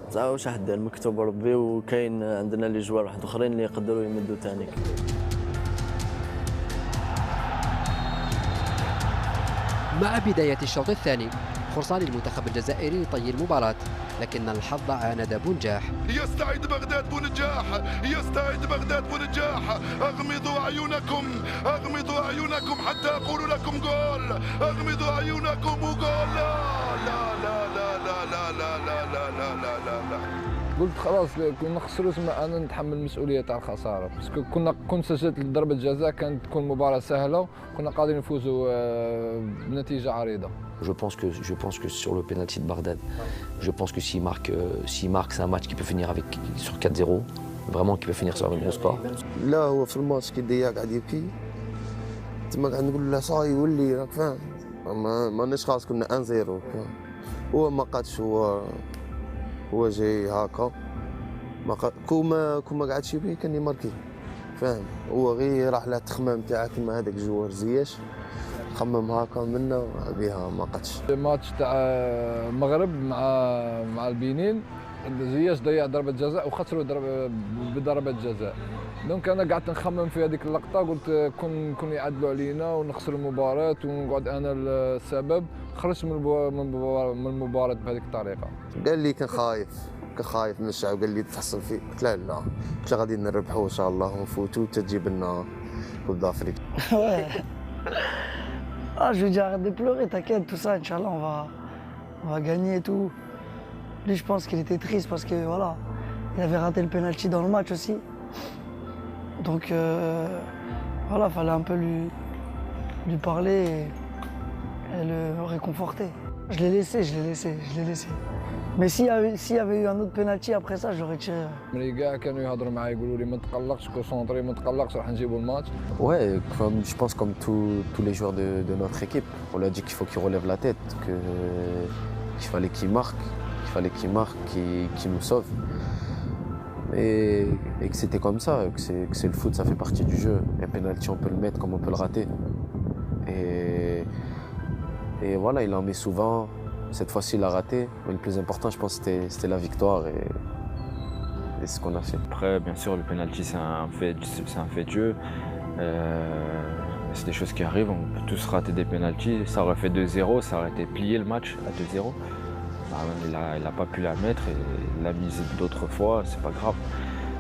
S5: بصح واش راح دير، مكتوب ربي وكاين عندنا لي جوار واحد اخرين اللي يقدروا يمدوا ثاني.
S6: مع بداية الشوط الثاني فرصة للمنتخب الجزائري لطي المباراة، لكن الحظ عاند بونجاح.
S10: يستعيد بغداد بونجاح اغمضوا اعينكم حتى اقول لكم جول. اغمضوا اعينكم وجول. لا.
S4: قلت خلاص كنا خسروا تما انا نتحمل المسؤوليه تاع الخساره باسكو كنت سجلت ضربه جزاء كانت تكون مباراه سهله كنا قادرين نفوزوا بنتيجه عريضه.
S3: Je pense que sur le penalty de Bardad, je pense que s'il marque, c'est un match qui peut finir sur 4-0, vraiment qui peut finir sur un gros score.
S9: لا هو في الماتش كي ديا قاعد يبكي تما قاعد نقول له صاي ولي راك فاهم ماناش خلاص كنا 1-0 هو ما قادش، هو جاي هكا كوما قعدش بيه كان يماركي، فاهم؟ هو غير راح له التخمام تاعك كيما هذاك جوار زياش خمم هكا منا بها ما قادش.
S4: الماتش تاع المغرب مع البنين زياش ضيع ضربة جزاء وخسروا بضربة جزاء. دونك انا قعدت نخمم في هذيك اللقطه، قلت كون يعدلوا علينا ونخسر المباراه ونقعد انا السبب. خرجت من المباراه بهذيك الطريقه.
S9: قال لي كان خايف من الشعب، قال لي تحصل فيه، قلت له لا، قلت له غادي نربحوا ان شاء الله ونفوتوا تجيب لنا كوب d'Afrique.
S11: Je lui dis arrête de pleurer, t'inquiète, tout ça, Inch'Allah, on va gagner et tout. Lui, je pense qu'il était triste parce que voilà, il avait raté le penalty dans le match aussi. Donc voilà, fallait un peu lui parler et le réconforter. Je l'ai laissé. Mais s'il y avait eu un autre penalty après ça, je l'aurais tiré.
S4: ملي كاع كانوا يهضروا معايا يقولوا لي ما تقلقش كونسونطري ما تقلقش راح نجيبوا الماتش.
S12: Ouais, je pense comme tous les joueurs de notre équipe, on lui a dit qu'il faut qu'il relève la tête, qu'il fallait qu'il marque, qu'il nous sauve. Et que c'était comme ça, que c'est le foot, ça fait partie du jeu. Un penalty, on peut le mettre comme on peut le rater. Et voilà, il en met souvent. Cette fois-ci, il a raté. Mais le plus important, je pense, c'était la victoire et c'est ce qu'on a fait.
S8: Après, bien sûr, le penalty, c'est un fait de jeu. C'est des choses qui arrivent. On peut tous rater des penaltys. Ça aurait fait 2-0, ça aurait été plié le match à 2-0. Il n'a pas pu la mettre et il l'a mise d'autres fois, c'est pas grave.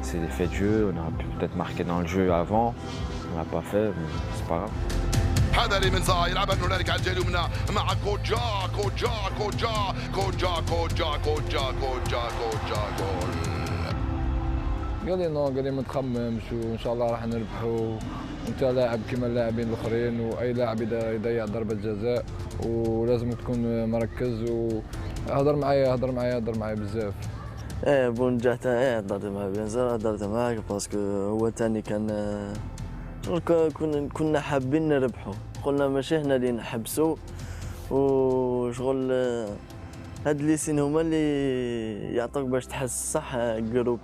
S8: C'est des faits de jeu, on aurait pu peut-être marquer dans le jeu avant, on l'a pas fait, mais c'est pas grave.
S10: هذا اللي من زا يلعب هنالك على الجهه اليمنى مع كوجا جول.
S4: قال لي نو، قال لي ما تخممش وان شاء الله راح نربحوا، وانت لاعب كما اللاعبين الاخرين، واي لاعب يضيع ضربه جزاء ولازم تكون مركز. هضر معايا بزاف.
S5: بونجا تاعي هضرت معاه بيان، هضرت معاه باسكو هو تاني كان كنا حابين نربحوا، قلنا ماشي هنا اللي نحبسوا وشغل هاد لي سين هما اللي يعطوك باش تحس صح. جروب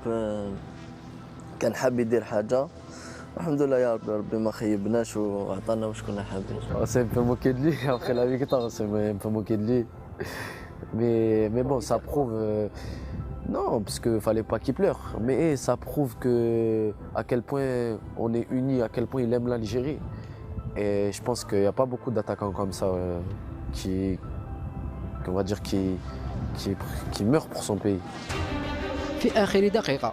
S5: كان حاب يدير حاجه، الحمد لله يا ربي ما خيبناش وعطانا واش كنا حابين.
S12: C'est un peu moqué de lui après la victoire, c'est un peu moqué de lui. Mais bon, ça prouve. Non, parce qu'il ne fallait pas qu'il pleure. Mais ça prouve à quel point on est unis, à quel point il aime l'Algérie. Et je pense qu'il n'y a pas beaucoup d'attaquants comme ça on va dire, qui meurent pour son pays.
S6: في آخر دقيقة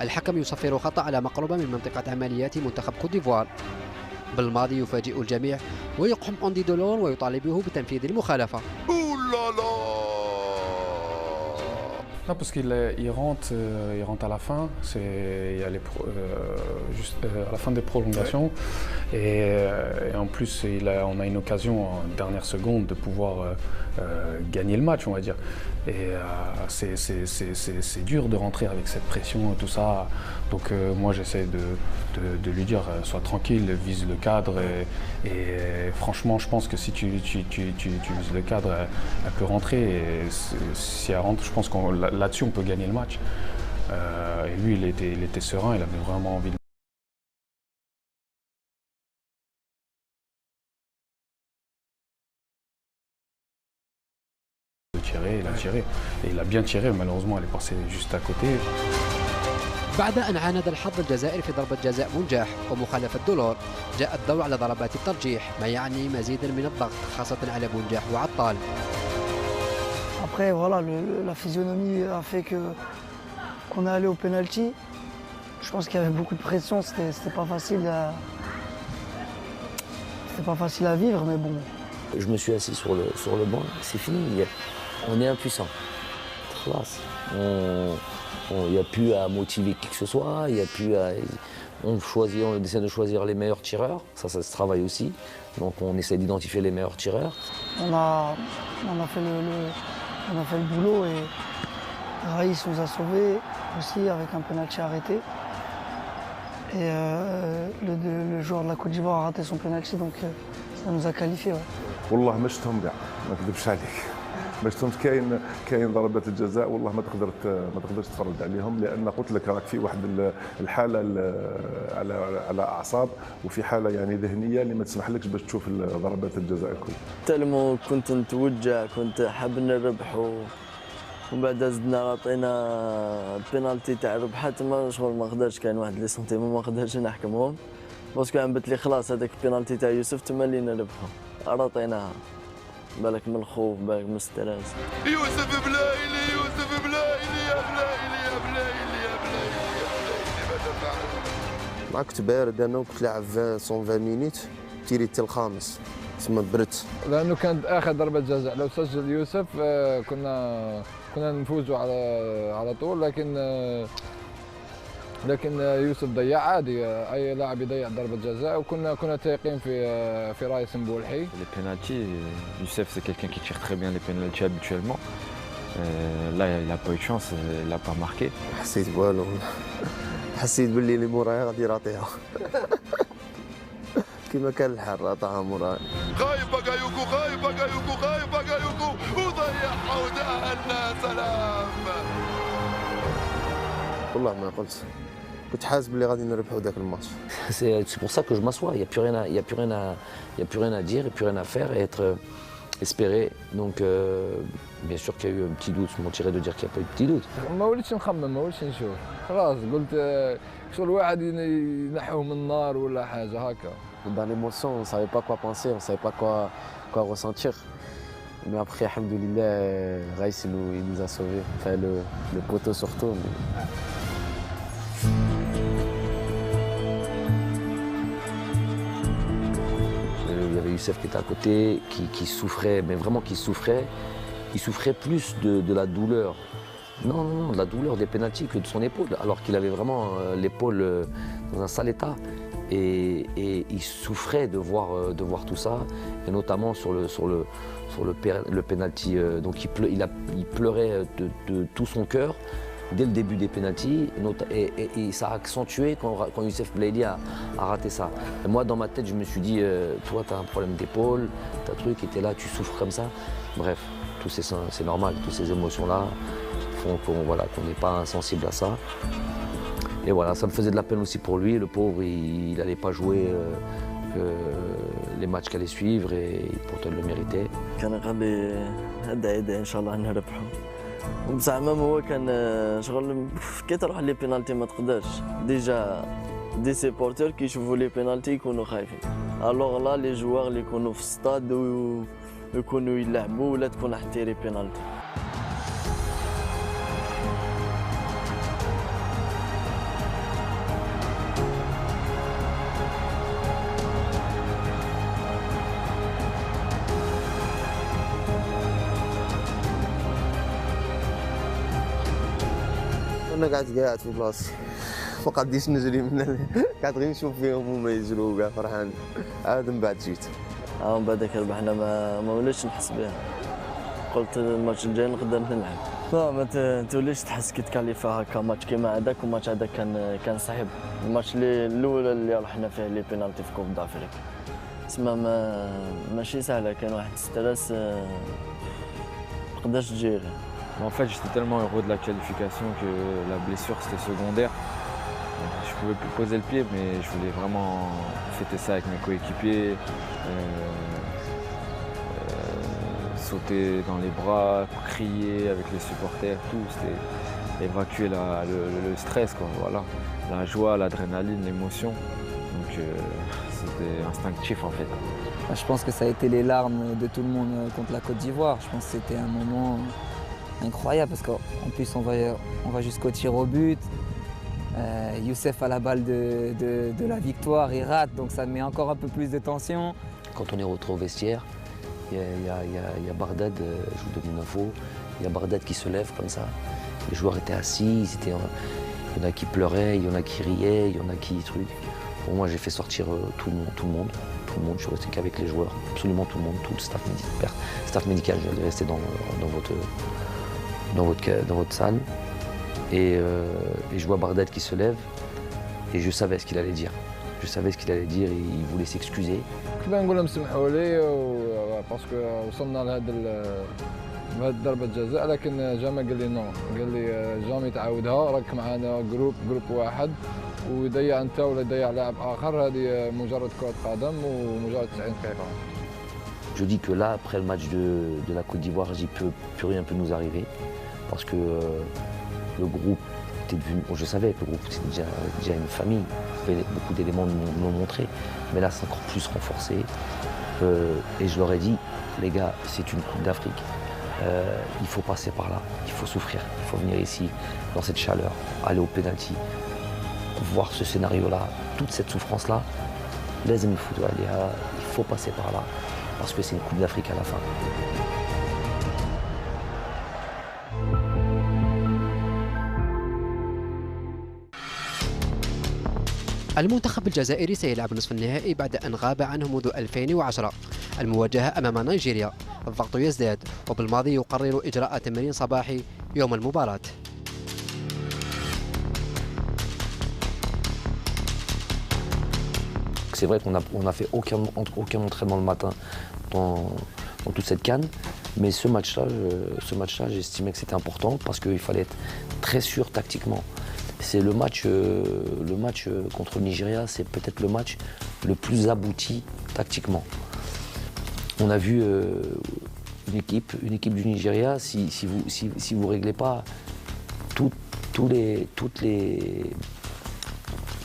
S6: الحكم يصفر خطأ على مقربة من منطقة عمليات منتخب كوت ديفوار. بالماضي يفاجئ الجميع ويقحم أندي دولون ويطالبه بتنفيذ المخالفة.
S14: Non, parce qu'il rentre à la fin, il y a juste à la fin des prolongations, et en plus on a une occasion en dernière seconde de pouvoir gagner le match, on va dire. Et c'est dur de rentrer avec cette pression et tout ça. Donc moi j'essaie de lui dire sois tranquille, vise le cadre et franchement je pense que si tu vises le cadre, elle peut rentrer. Et si elle rentre, je pense que là-dessus on peut gagner le match. Et lui il était serein, il avait vraiment envie de tirer, il a tiré. Et il a bien tiré, malheureusement elle est passée juste à côté.
S6: بعد أن عاند الحظ الجزائري في ضربة جزاء منجاح ومخالفة دولور، جاء الدور على ضربات الترجيح، ما يعني مزيدا من الضغط خاصة على منجاح وعطال.
S11: Après voilà, la physionomie a fait qu'on est allé au penalty. Je pense qu'il y avait beaucoup de pression, c'était pas facile à vivre, mais bon.
S3: Je me suis assis sur le banc, c'est fini, on est impuissant. Il n'y a plus à motiver qui que ce soit, il y a plus à... on essaie de choisir les meilleurs tireurs, ça se travaille aussi. Donc on essaie d'identifier les meilleurs tireurs.
S11: On a fait le boulot et Raïs nous a sauvés aussi avec un penalty arrêté. Et le joueur de la Côte d'Ivoire a raté son penalty, donc ça nous a qualifiés. Ouais.
S1: والله ما شفتهم كاع ما نكذبش عليك. باش فهمت كاين ضربات الجزاء والله ما تقدرش تتفرج عليهم، لان قلت لك راك في واحد الحاله على اعصاب، وفي حاله يعني ذهنيه اللي ما تسمحلكش باش تشوف ضربات الجزاء الكل.
S5: تالمو كنت نتوجع، كنت حاب نربح ومن بعد زدنا عطينا البينالتي تاع ربحات ما شغل ما قدرش، كاين واحد لي سنتيمون ما قدرش نحكمهم باسكو عمبت لي خلاص هذاك البينالتي تاع يوسف تما اللي نربحو عطيناها، بالك من الخوف بالك من الستريس.
S10: يوسف بلايلي يوسف بلايلي يا بلايلي يا بلايلي يا بلايلي يا بلايلي ماذا فعل؟
S9: مع كنت بارد انا وكنت لاعب 120 مينيت تيري حتى الخامس تسمى برت،
S4: لانه كانت اخر ضربه جزاء لو سجل يوسف كنا نفوزوا على طول، لكن يوسف ضيع عادي، اي لاعب يضيع ضربه جزاء، وكنا تايقين في راي سمبولحي.
S8: Les pénaltys, Youssef c'est quelqu'un qui tire très bien les pénaltys habituellement. Là il n'a pas eu de chance, il n'a pas marqué.
S9: حسيت والو حسيت باللي اللي مورايا غادي يراطيها كما كان الحال عطاها مورايا.
S10: خايف بقايوكو خايف بقايوكو خايف بقايوكو وضيعها ودهنا سلام.
S9: والله ما قلت، كنت حاسس باللي غادي نربحوا ذاك الماتش.
S3: C'est pour ça que je m'assois, il n'y a plus rien à dire, et plus rien à faire, et être espéré. Donc bien sûr qu'il y a eu un petit doute, je mentirais de dire qu'il n'y a pas eu de petit doute.
S4: ما وليتش نخمم، ما وليتش نشوف، خلاص قلت شغل واحد ينحوه من النار ولا حاجه هكا.
S12: Dans l'émotion, on ne savait pas quoi penser, on ne savait pas quoi ressentir. Mais après, alhamdoulilah, Raïs il nous a sauvés, enfin le poteau surtout.
S3: Il y avait Youssef qui était à côté, qui souffrait, mais vraiment qui souffrait. Il souffrait plus de la douleur. Non, de la douleur des pénaltys que de son épaule, alors qu'il avait vraiment l'épaule dans un sale état. Et il souffrait de voir tout ça, et notamment sur le pénalty. Donc il pleurait de tout son cœur dès le début des pénaltys, et ça a accentué quand Youssef Belaïli a raté ça. Et moi, dans ma tête, je me suis dit, toi, tu as un problème d'épaule, tu as un truc, et tu es là, tu souffres comme ça. Bref, c'est normal, toutes ces émotions-là font qu'on n'est pas insensible à ça. Et voilà, ça me faisait de la peine aussi pour lui, le pauvre, il n'allait pas jouer les matchs qui allaient suivre, et pourtant il le méritait.
S5: كان غادي هدا ان شاء الله نربحوا، وبصح مام هو كان شغل كي تروح لي بينالتي ما تقدرش، ديجا دي سيبورتور كيشوفوا لي بينالتي يكونوا خايفين، الوغ لا لي جوار اللي يكونوا في الستاد ويكونوا يلعبوا ولا تكون حتى بينالتي.
S9: انا قاعد في بلاصتي ما قاديش نجري قاعد غير نشوف فيهم هما يجروا كاع فرحان، عاد من بعد جيت.
S5: من بعدك ربحنا ما وليتش نحس بها، قلت الماتش الجاي نقدر نلعب. لا ما توليش تحس كي تكاليفا هكا ماتش كيما هذاك، والماتش هذاك كان صعيب، الماتش الاول اللي رحنا فيه لي بينالتي في كوب دافريك، تسمى ماشي سهله، كان واحد ستريس ما تقدرش تجيري.
S8: En fait, j'étais tellement heureux de la qualification que la blessure c'était secondaire. Je pouvais plus poser le pied, mais je voulais vraiment fêter ça avec mes coéquipiers, sauter dans les bras, crier avec les supporters, tout. C'était évacuer le stress, quoi. Voilà, la joie, l'adrénaline, l'émotion. Donc c'était instinctif en fait.
S13: Je pense que ça a été les larmes de tout le monde contre la Côte d'Ivoire. Je pense que c'était un moment incroyable parce qu'en plus on va jusqu'au tir au but. Youssef a la balle de la victoire, il rate, donc ça met encore un peu plus de tension.
S3: Quand on est retrouvé au vestiaire, il y a Bardad, je vous donne une info, il y a Bardad qui se lève comme ça. Les joueurs étaient assis, il y en a qui pleuraient, il y en a qui riaient, il y en a qui trucs. Pour moi, j'ai fait sortir tout le monde. Je suis resté qu'avec les joueurs, absolument tout le monde, tout le staff médical. J'allais rester dans votre salle. Et je vois Bardad qui se lève, et je savais ce qu'il allait dire. Et il voulait s'excuser.
S4: كنت نقول لهم سمحوا لي باسكو وصلنا بهذه ضربه جزاء، لكن جاما قال لي نو، قال لي جامي تعاودها، راك معنا جروب واحد ويضيع انت ولا يضيع لاعب اخر، هذه مجرد كره قدم ومجرد 90 دقيقه.
S3: Je dis que là, après le match de la Côte d'Ivoire, plus rien peut nous arriver. Parce que le groupe était devenu. Bon, je savais que le groupe c'était déjà une famille. Beaucoup d'éléments nous l'ont montré. Mais là, c'est encore plus renforcé. Et je leur ai dit, les gars, c'est une Coupe d'Afrique. Il faut passer par là. Il faut souffrir. Il faut venir ici, dans cette chaleur, aller au penalty, voir ce scénario-là, toute cette souffrance-là. Les amis foot, il faut passer par là. Parce que c'est une Coupe d'Afrique à la fin.
S6: المنتخب الجزائري سيلعب نصف النهائي بعد أن غاب عنه منذ 2010. المواجهة أمام نيجيريا، الضغط يزداد، وبالماضي يقرر إجراء تمرين صباحي يوم المباراة.
S3: C'est vrai qu'on n'a fait aucun entraînement le matin dans toute cette CAN, mais ce match-là, j'estimais que c'était important parce qu'il fallait être très sûr tactiquement. C'est le match contre le Nigeria, c'est peut-être le match le plus abouti tactiquement. On a vu une équipe du Nigeria, si vous ne réglez pas toutes les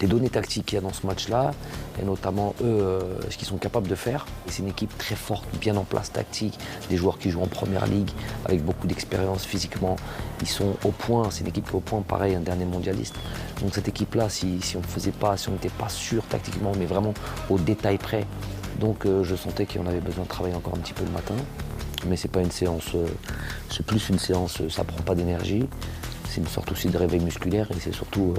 S3: données tactiques qu'il y a dans ce match-là, et notamment eux, ce qu'ils sont capables de faire. C'est une équipe très forte, bien en place tactique, des joueurs qui jouent en première ligue, avec beaucoup d'expérience physiquement. Ils sont au point, c'est une équipe qui est au point, pareil, un dernier mondialiste. Donc cette équipe-là, si on n'était pas sûr tactiquement, mais vraiment au détail près, donc je sentais qu'on avait besoin de travailler encore un petit peu le matin. Mais c'est pas une séance, c'est plus une séance, ça prend pas d'énergie. C'est une sorte aussi de réveil musculaire et c'est surtout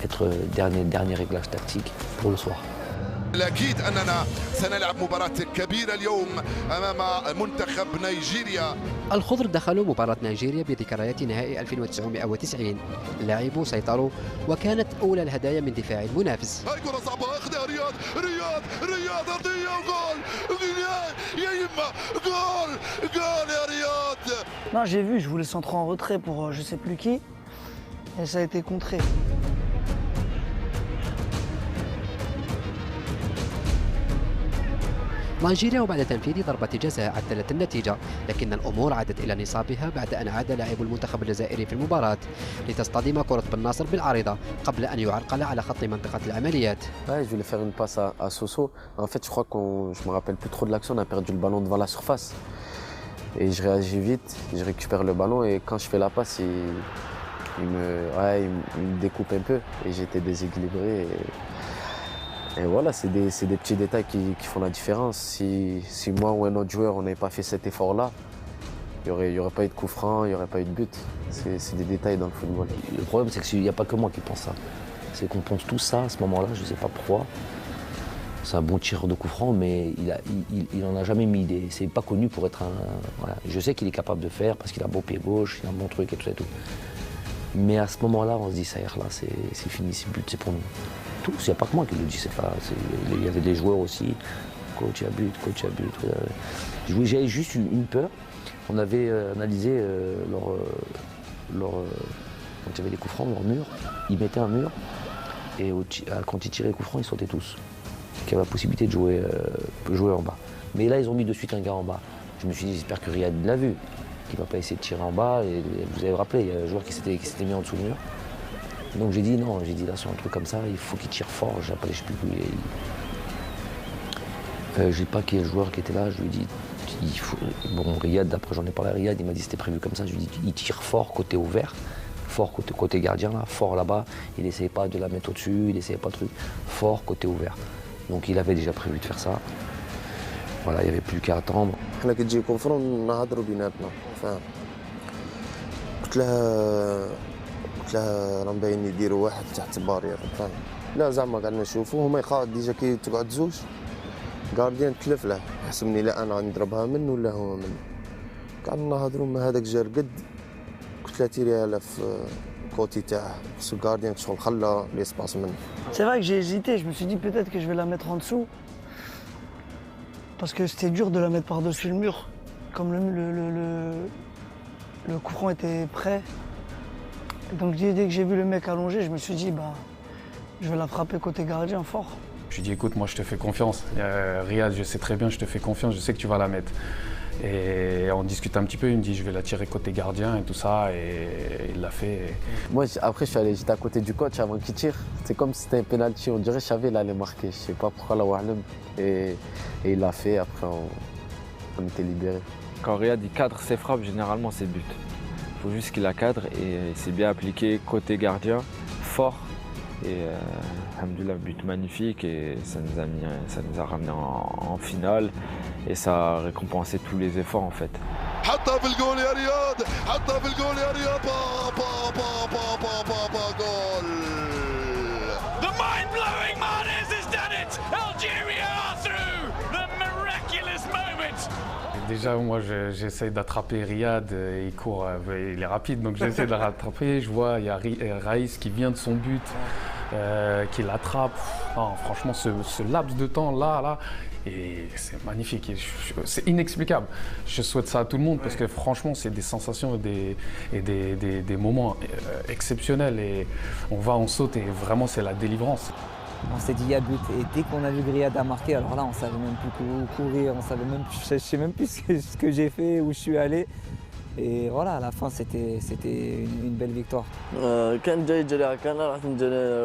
S3: être dernier réglage tactique pour le soir.
S10: الأكيد أننا سنلعب مباراة كبيرة اليوم أمام منتخب نيجيريا.
S6: الخضر دخلوا مباراة نيجيريا بذكريات نهائي 1990. اللاعبون سيطروا وكانت أولى الهدايا من دفاع المنافس.
S10: هاي كرة صعبة أخذها رياض أرضية وجول يا يما جول يا رياض.
S11: Non, j'ai vu, je voulais centrer en retrait pour je sais plus qui et ça a été contré.
S6: نيجيريا وبعد تنفيذ ضربة جزاء عدلت النتيجة، لكن الأمور عادت إلى نصابها بعد أن عاد لاعب المنتخب الجزائري في المباراة لتصطدم كرة بن ناصر بالعارضة قبل أن يعرقل على خط منطقة العمليات.
S12: Ouais, je voulais faire une passe à Soso. En fait, je crois je me rappelle plus trop de l'action. On a perdu le ballon devant la surface. Et je réagis vite, je récupère le ballon et quand je fais la passe, il me découpe un peu et j'étais déséquilibré. Et voilà, c'est des petits détails qui font la différence. Si moi ou un autre joueur, on n'avait pas fait cet effort-là, il n'y aurait pas eu de coup franc, il n'y aurait pas eu de but. C'est des détails dans le football.
S3: Le problème, c'est qu'il n'y a pas que moi qui pense ça. C'est qu'on pense tous ça à ce moment-là, je ne sais pas pourquoi. C'est un bon tireur de coup franc, mais il n'en a jamais mis des. C'est pas connu pour être un. Voilà. Je sais qu'il est capable de faire parce qu'il a un bon pied gauche, il a un bon truc et tout ça et tout. Mais à ce moment-là, on se dit, ça y est, là, c'est fini, c'est but, c'est pour nous. Tous, il n'y a pas que moi qui le dis, il y avait des joueurs aussi. Coach à but. J'avais juste une peur. On avait analysé quand il y avait des coups francs, leur mur. Ils mettaient un mur et quand ils tiraient les coups francs, ils sautaient tous. Qui avait la possibilité de jouer en bas. Mais là, ils ont mis de suite un gars en bas. Je me suis dit, j'espère que Riyad l'a vu, qu'il ne va pas essayer de tirer en bas. Et vous avez rappelé, il y a un joueur qui s'était mis en dessous du mur. Donc j'ai dit non, là sur un truc comme ça, il faut qu'il tire fort. Je ne sais plus je ne sais pas quel joueur qui était là, je lui ai dit, bon Riyad, après j'en ai parlé à Riyad, il m'a dit c'était prévu comme ça, je lui ai dit il tire fort côté ouvert, fort côté gardien là, fort là-bas, il n'essayait pas de la mettre au-dessus, il n'essayait pas de truc, fort côté ouvert. Donc il avait déjà prévu de faire ça. Voilà, il n'y avait plus qu'à attendre.
S9: حنا كتجي كونفرون نهضروا بيناتنا فاهم. قلت لها راه مبين يديروا واحد تحت بارير فاهم. لا زعما قعدنا نشوفوا هما يخاف ديجا كي تقعد زوج غارديان تلف له حسبني لا انا غنضربها منه ولا هو منه. قعدنا نهضروا ما هذاك جا رقد قلت لها تيريها له في كوتي تاعه خصو غارديان شغل خلى ليسباس منه.
S11: C'est vrai que j'ai hésité, je me suis dit peut-être que je vais la mettre en dessous. Parce que c'était dur de la mettre par-dessus le mur comme le coup franc était prêt, donc dès que j'ai vu le mec allongé, je me suis dit, bah, je vais la frapper côté gardien fort.
S14: Je lui ai dit, écoute, moi je te fais confiance. Riyad, je sais très bien, je te fais confiance, je sais que tu vas la mettre. Et on discute un petit peu, il me dit, je vais la tirer côté gardien et tout ça, et il l'a fait.
S12: Moi, après, j'étais à côté du coach avant qu'il tire. C'est comme si c'était un penalty, on dirait que je savais qu'il allait marquer. Je sais pas pourquoi, et il l'a fait, après on était libérés.
S8: Quand Riyad il cadre ses frappes, généralement c'est but. Il faut juste qu'il la cadre et c'est bien appliqué côté gardien, fort. Et alhamdoulilah, but magnifique et ça nous a ramené en finale et ça a récompensé tous les efforts en fait.
S10: حطها في الجول يا رياض، حطها في الجول يا رياض، جول.
S2: The mind-blowing Mahrez has done it. Algeria are through. The miraculous moment.
S14: Déjà, moi, j'essaie d'attraper Riyad, il court, il est rapide, donc j'essaie de le rattraper. Je vois, il y a Raïs qui vient de son but, qui l'attrape. Franchement, ce laps de temps là, et c'est magnifique, c'est inexplicable. Je souhaite ça à tout le monde parce que franchement, c'est des sensations et des moments exceptionnels. Et on saute et vraiment, c'est la délivrance.
S13: On s'est dit il y a but et dès qu'on a vu Riyad a marqué, alors là on savait même plus courir, je sais même plus ce que j'ai fait, où je suis allé. Et voilà, à la fin c'était une belle victoire.
S5: كان جاي يجري على كان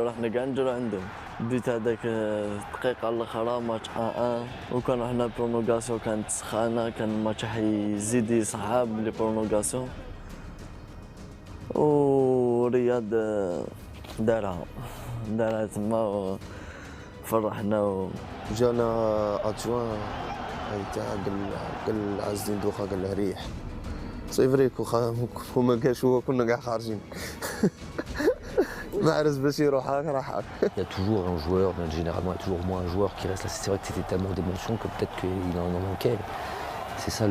S5: رحنا كاع نجرو عندهم. بديت هذاك الدقيقة الأخرى ماتش 1-1 وكان رحنا برونوغاسيون كانت سخانة كان الماتش حيزيد يصعب لي برونوغاسيون ورياض دارها تما فرحنا
S9: جانا ادجوان تاع قال عز الدين دوخه قال له ريح سي فري وما قالش هو كنا كاع خارجين Mahrez باش يروح راح.
S3: Il y a toujours un joueur, généralement il y a toujours au moins un joueur qui reste là. C'est vrai que c'était tellement d'émotions que peut-être qu'il en manquait. C'est ça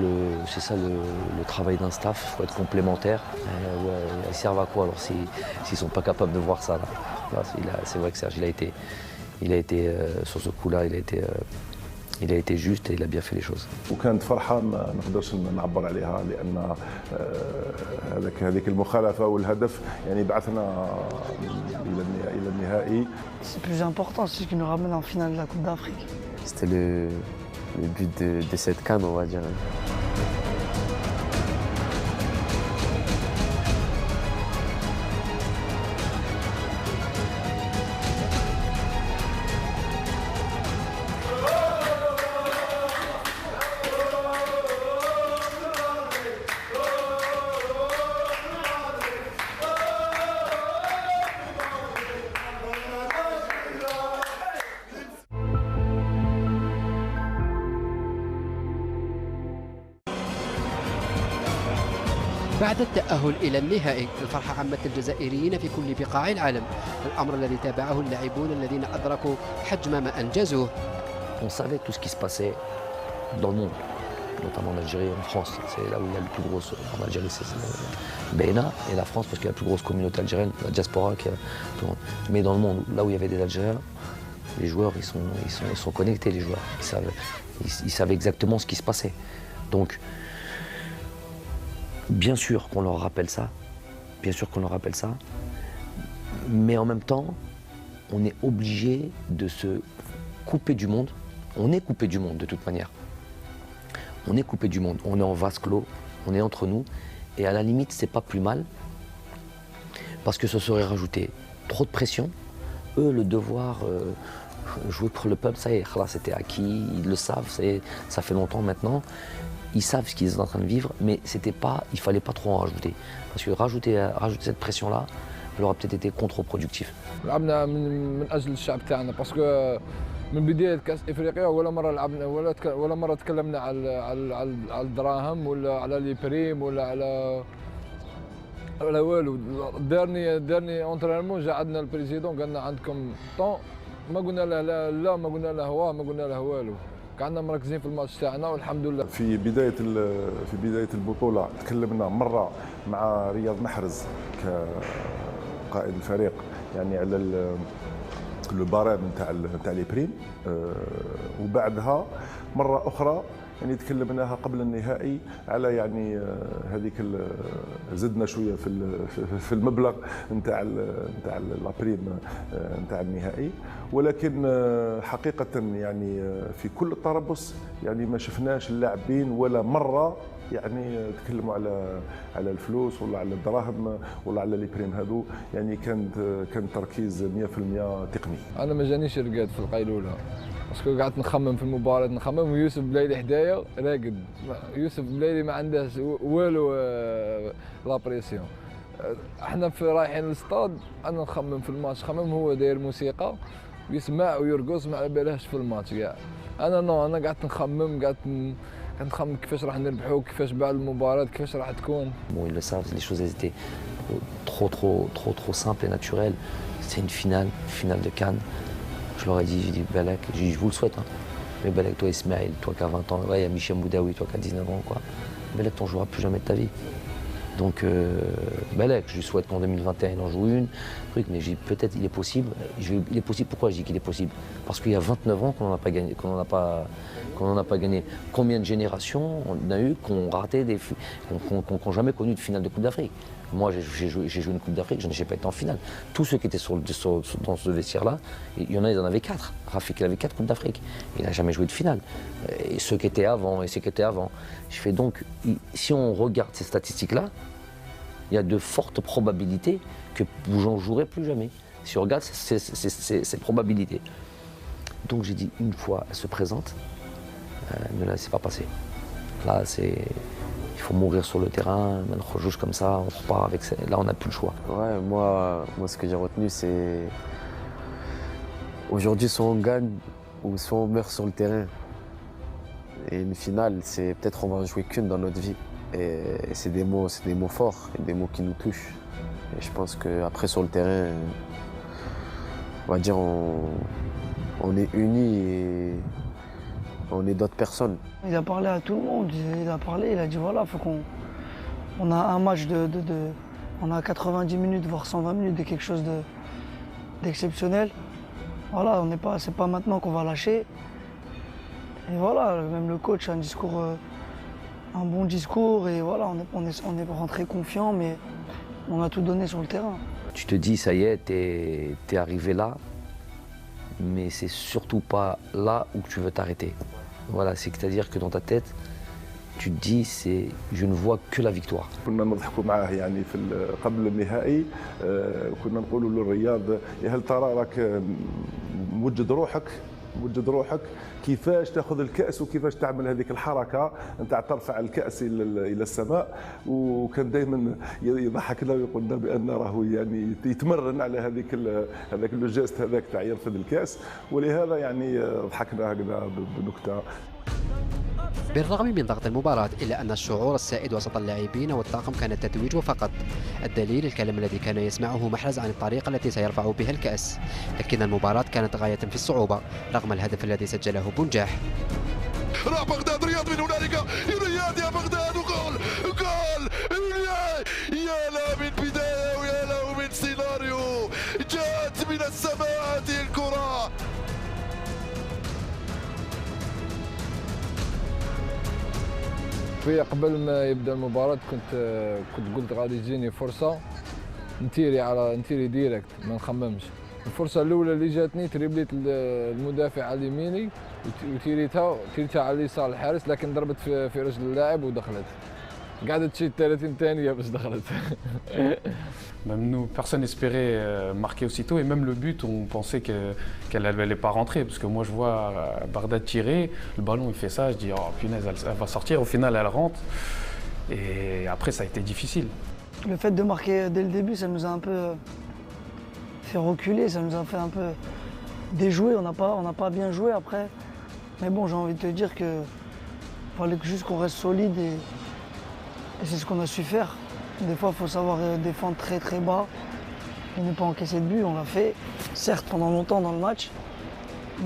S3: le travail d'un staff, il faut être complémentaire. Ils servent à quoi alors s'ils ne sont pas capables de voir ça là. C'est vrai que Serge, il a été sur ce coup-là, il a été juste et il a bien fait les choses.
S1: وكانت فرحة ما نقدرش نعبر عليها لأن هذيك المخالفة والهدف يعني بعثنا إلى النهائي.
S11: C'est plus important, c'est ce qui nous ramène en finale de la Coupe d'Afrique.
S12: C'était le but de cette CAN, on va dire.
S6: بعد التأهل إلى النهائي الفرحة عمت الجزائريين في كل بقاع العالم، الأمر الذي تابعه اللاعبون الذين أدركوا حجم ما أنجزوه.
S3: On savait tout ce qui se passait dans le monde, notamment en Algérie et en France. C'est là où il y a le plus gros. En Algérie, c'est BNA et la France, parce qu'il y a la plus grosse communauté algérienne, la diaspora. Mais dans le monde, là où il y avait des Algériens, les joueurs, ils sont connectés, les joueurs. Ils savaient exactement ce qui se passait. Donc, bien sûr qu'on leur rappelle ça, mais en même temps, on est obligé de se couper du monde. On est coupé du monde de toute manière. On est coupé du monde, on est en vase clos, on est entre nous, et à la limite, c'est pas plus mal, parce que ça serait rajouter trop de pression. Eux, le devoir, jouer pour le peuple, ça y est, c'était acquis, ils le savent, ça fait longtemps maintenant. Ils savent ce qu'ils sont en train de vivre, mais il ne fallait pas trop en rajouter. Parce que rajouter cette pression-là, elle aurait peut-être été contre-productif.
S4: لعبنا من أجل الشعب تاعنا باسكو من بداية كأس إفريقيا ولا مرة لعبنا ولا مرة تكلمنا على الدراهم ولا على لي بريم ولا على والو. دارني اونترينمون جا عندنا البريزيدون قالنا عندكم طون، ما قلنا له لا ما قلنا له واه ما قلنا له والو. كنا مركزين في الماتش تاعنا والحمد لله.
S1: في بدايه البطوله تكلمنا مره مع رياض محرز كقائد الفريق يعني على لو بارام نتاع لي بريم، وبعدها مره اخرى يعني تكلمناها قبل النهائي على يعني هذيك زدنا شويه في المبلغ نتاع لابريم نتاع النهائي، ولكن حقيقه يعني في كل التربص يعني ما شفناش اللاعبين ولا مره يعني تكلموا على الفلوس ولا على الدراهم ولا على لي بريم هذو، يعني كان تركيز 100% تقني.
S4: انا ما جانيش رقاد في القيلوله باسكو قعدت نخمم في المباراه نخمم، ويوسف بلايلي حدايا راقد. يوسف بلايلي ما عندهش والو لابريسيون. احنا في رايحين للستاد انا نخمم في الماتش، خمم هو داير موسيقى ويسمع ويرقص ما على بالهش في الماتش كاع. انا قعدت نخمم نخمم كيفاش راح نربحوا، كيفاش بعد المباراة كيفاش راح تكون.
S3: Bon, ils le savent, les choses étaient trop simples et naturelles. C'est une finale de Cannes. Je leur ai dit, j'ai dit Balak, je vous le souhaite, hein. Mais Balak, toi Ismaël, toi qui as 20 ans, ouais, il y a Michel Boudaoui, toi qui as 19 ans, quoi. Balak, t'en joueras plus jamais de ta vie. Donc Balak, je lui souhaite qu'en 2021 il en joue une, truc, mais j'ai peut-être il est possible. Il est possible. Pourquoi je dis qu'il est possible? Parce qu'il y a 29 ans qu'on n'en a pas gagné, qu'on n'en a pas gagné. Combien de générations on a eu qu'on raté qu'on n'ont jamais connu de finale de Coupe d'Afrique? Moi, j'ai joué une Coupe d'Afrique, je n'ai pas été en finale. Tous ceux qui étaient dans ce vestiaire-là, il y en a, ils en avaient 4. Rafik, il avait 4 Coupes d'Afrique. Il n'a jamais joué de finale. Et ceux qui étaient avant, et ceux qui étaient avant. Je fais donc, si on regarde ces statistiques-là, il y a de fortes probabilités que vous n'en jouerez plus jamais. Si on regarde ces probabilités. Donc j'ai dit, une fois elle se présente, ne la laissez pas passer. Là, il faut mourir sur le terrain, on joue comme ça, on repart avec ça. Là, on n'a plus le choix.
S12: Ouais, moi ce que j'ai retenu, c'est aujourd'hui, soit on gagne ou soit on meurt sur le terrain. Et une finale, c'est peut-être on va en jouer qu'une dans notre vie. Et c'est des mots forts, des mots qui nous touchent. Et je pense qu'après sur le terrain, on va dire on est unis et on est d'autres personnes.
S11: Il a parlé à tout le monde, il a dit voilà, faut on a un match on a 90 minutes voire 120 minutes de quelque chose d'exceptionnel. Voilà, c'est pas maintenant qu'on va lâcher. Et voilà, même le coach a un bon discours et voilà, on est rentré confiant, mais on a tout donné sur le terrain.
S3: Tu te dis, ça y est, t'es arrivé là, mais c'est surtout pas là où tu veux t'arrêter. Voilà, c'est-à-dire que dans ta tête, tu te dis, je ne vois que la victoire.
S1: كنا نضحكوا معاه يعني قبل النهائي كنا نقولوا للرياض هل ترى راك موجد روحك كيفاش تاخذ الكاس وكيفاش تعمل هذيك الحركه نتاع ترفع الكاس الى السماء، وكان دائما يضحكنا ويقول لنا بان راهو يعني يتمرن على هذاك لو جيست هذاك تاع يرفض الكاس، ولهذا يعني ضحكنا هكذا بنكته.
S6: بالرغم من ضغط المباراة إلا أن الشعور السائد وسط اللاعبين والطاقم كان التتويج فقط. الدليل الكلام الذي كان يسمعه محرز عن الطريقة التي سيرفع بها الكأس، لكن المباراة كانت غاية في الصعوبة رغم الهدف الذي سجله بنجاح.
S10: راح بغداد رياض من هنالك، رياض يا بغداد وجول يا لا من بداية ويا له من سيناريو، جاءت من السماء هذه الكرة.
S4: في قبل ما يبدا المباراة كنت قلت غادي تجيني فرصة نتيري ديريكت ما نخممش. الفرصة الأولى اللي جاتني تريبليت المدافع على يميني وتيريتها على اليسار الحارس، لكن ضربت في رجل اللاعب ودخلت. قعدت شي 30 ثانية باش دخلت.
S14: Même nous, personne n'espérait marquer aussitôt, et même le but, on pensait qu'elle n'allait pas rentrer, parce que moi je vois Bardad tirer, le ballon il fait ça, je dis oh punaise, elle va sortir, au final elle rentre, et après ça a été difficile.
S11: Le fait de marquer dès le début, ça nous a un peu fait reculer, ça nous a fait un peu déjouer, on n'a pas bien joué après. Mais bon, j'ai envie de te dire qu'il fallait juste qu'on reste solide et c'est ce qu'on a su faire. Des fois, il faut savoir défendre très très bas et ne pas encaisser de but. On l'a fait, certes pendant longtemps dans le match,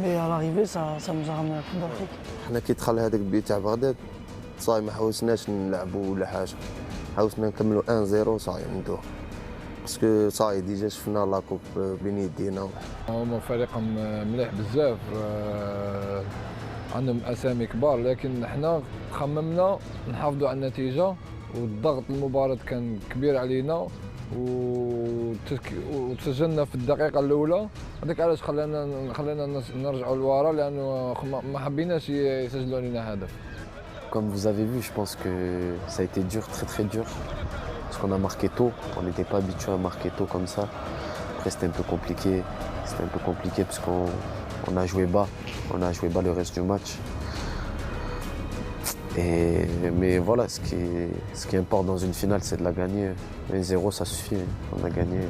S11: mais à l'arrivée, ça nous a ramené à la Coupe d'Afrique.
S9: حنا كي دخل هذاك البيت تاع بغداد صاي ما حاولناش نلعبوا ولا حاجه، حاولنا نكملوا 1-0 صاي ندوه باسكو صاي ديجا شفنا لاكوب بين يدينا.
S4: هما فريق مليح بزاف، عندهم اسامي كبار، لكن حنا خممنا نحافظوا على النتيجه، والضغط المباراه كان كبير علينا وتسجلنا في الدقيقه الاولى. هذاك علاش خلينا نرجعوا لورا، لانه ما حبيناش يسجلوا علينا هدف.
S12: Comme vous avez vu, je pense que ça a été dur, très très dur. Parce qu'on a marqué tôt, on n'était pas habitué à marquer tôt comme ça. Après c'était un peu compliqué. C'était un peu compliqué parce qu'on a joué bas. On a joué bas le reste du match. Mais voilà, ce qui importe dans une finale, c'est de la gagner. 1-0, ça suffit. On a gagné.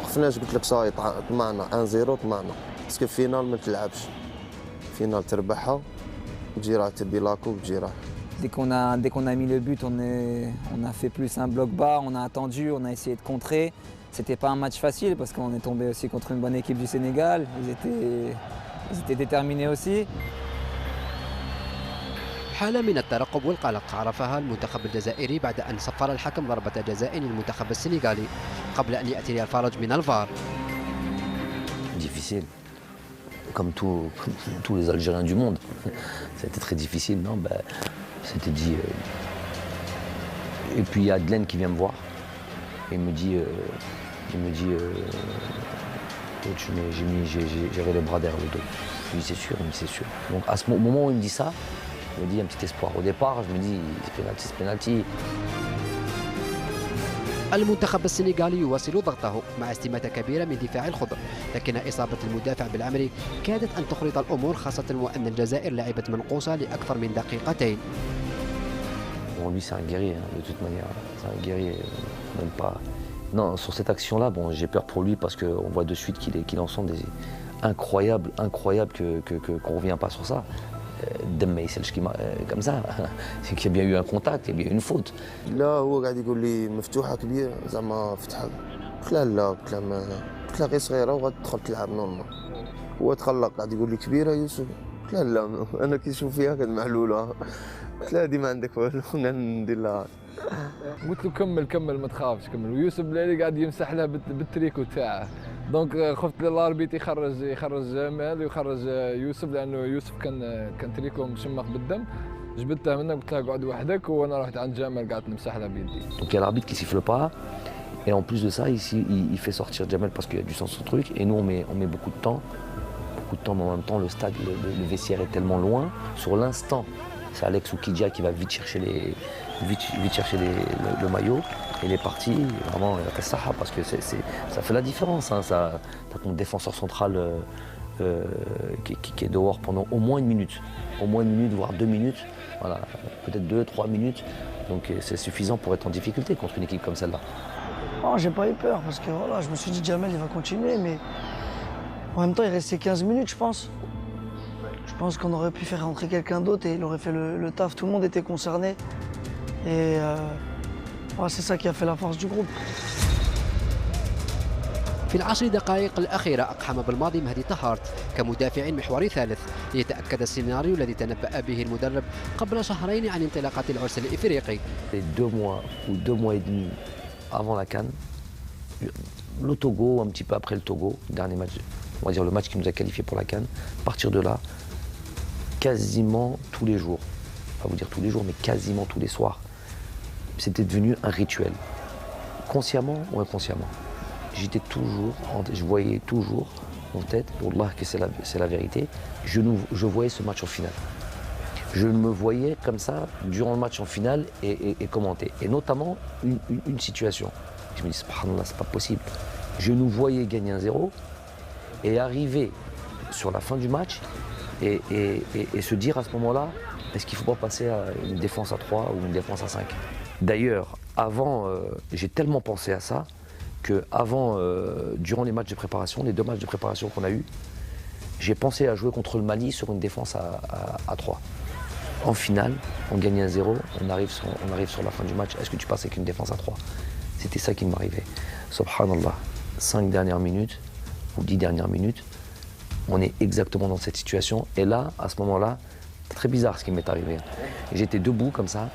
S9: خفناش قلت لك صاي طمعنا 1-0 طمعنا. باسكو فينال ما تلعبش. فينال تربحها وتجي راح تدي لاكو وتجي راح.
S13: Dès qu'on a mis le but, on a fait plus un bloc bas, on a attendu, on a essayé de contrer. C'était pas un match facile parce qu'on est tombé aussi contre une bonne équipe du Sénégal. Ils étaient déterminés aussi.
S6: حالة من الترقب والقلق عرفها المنتخب الجزائري بعد أن صفر الحكم ضربة جزاء للمنتخب السنغالي قبل أن يأتي الفرج من الفار.
S3: Difficile, comme tous les Algériens du monde. Ça a été très difficile, non? C'était dit. Et puis il y a Glenn qui vient me voir et me dit, coach, mais j'avais les bras derrière le dos. Je lui dis c'est sûr, il me dit c'est sûr. Donc à ce moment où il me dit ça, je me dis un petit espoir. Au départ, je me dis c'est penalty.
S6: المنتخب السنغالي يواصل ضغطه مع استماتة كبيرة من دفاع الخضر، لكن إصابة المدافع بالعمري كادت أن تخلط الأمور، خاصة وأن الجزائر لعبت منقوصة لأكثر من دقيقتين.
S3: Bon, lui c'est un guerrier, hein, de toute manière. C'est un guerrier, même pas. Non, sur cette action-là, bon, j'ai peur pour lui parce qu'on voit de suite qu'il en sent des incroyables qu'on ne revient pas sur ça. الدم ما يسالش كيما comme ça. C'est qu'il y a bien eu un contact, il y a bien eu une faute.
S9: لا هو قاعد يقول لي مفتوحه كبيره زعما فتحه. قلت له لا، قلت له غير صغيره وغتدخل تلعب نورمال. هو تخلق قاعد يقول لي كبيره يوسف. قلت له لا، انا كي نشوف فيها كانت معلوله. قلت له هذه ما عندك والو، ندير لها.
S4: قلت له كمل ما تخافش كمل. ويوسف بلالي قاعد يمسح لها بالتريكو تاعه. دونك خفت للاربيت يخرج جمال ويخرج يوسف، لانه يوسف كان تريكو مشمخ بالدم. جبدته منه قلت له قعد وحدك، وانا رحت عند جمال قعدت نمسح له بيدي.
S3: Donc il y a l'arbitre qui siffle pas, et en plus de ça ici il fait sortir Jamel parce qu'il y a du sang sur le truc, et nous on met beaucoup de temps, mais en même temps le stade, le vestiaire est tellement loin. Sur l'instant, c'est Alex Oukidia qui va vite chercher le maillot. Il est parti, vraiment, il a fait ça parce que ça fait la différence. Hein, t'as ton défenseur central qui est dehors pendant au moins une minute, voire 2 minutes, voilà, peut-être 2-3 minutes. Donc c'est suffisant pour être en difficulté contre une équipe comme celle-là.
S11: Non, j'ai pas eu peur parce que voilà, je me suis dit Jamel il va continuer, mais en même temps il restait 15 minutes je pense. Je pense qu'on aurait pu faire rentrer quelqu'un d'autre et il aurait fait le taf. Tout le monde était concerné et c'est ça qui a fait la force du groupe.
S6: في العشر دقائق الأخيرة أقحم بالماضي مهدي طهارت كمدافع محوري ثالث ليتأكد السيناريو الذي تنبأ به المدرب قبل شهرين عن انطلاقة العرس الإفريقي.
S3: 2 mois ou 2 mois et demi avant la CAN, le Togo, un petit peu après le Togo, dernier match, on va dire le match qui nous a qualifiés pour la CAN, à partir de là, quasiment tous les jours, pas vous dire tous les jours, mais quasiment tous les soirs, c'était devenu un rituel. Consciemment ou inconsciemment. Je voyais toujours en tête, Wallah que c'est la vérité, je voyais ce match en finale. Je me voyais comme ça durant le match en finale et commenter. Et notamment une situation. Je me dis, subhanallah, c'est pas possible. Je nous voyais gagner 1-0 et arriver sur la fin du match et se dire à ce moment-là, est-ce qu'il ne faut pas passer à une défense à 3 ou une défense à 5? D'ailleurs, avant, j'ai tellement pensé à ça que durant les matchs de préparation, les 2 matchs de préparation qu'on a eus, j'ai pensé à jouer contre le Mali sur une défense à 3. En finale, on gagne 1-0, on arrive sur la fin du match, est-ce que tu passes avec une défense à 3? C'était ça qui m'arrivait. Subhanallah, 5 dernières minutes ou 10 dernières minutes, on est exactement dans cette situation. Et là, à ce moment-là, c'est très bizarre ce qui m'est arrivé. J'étais debout comme ça,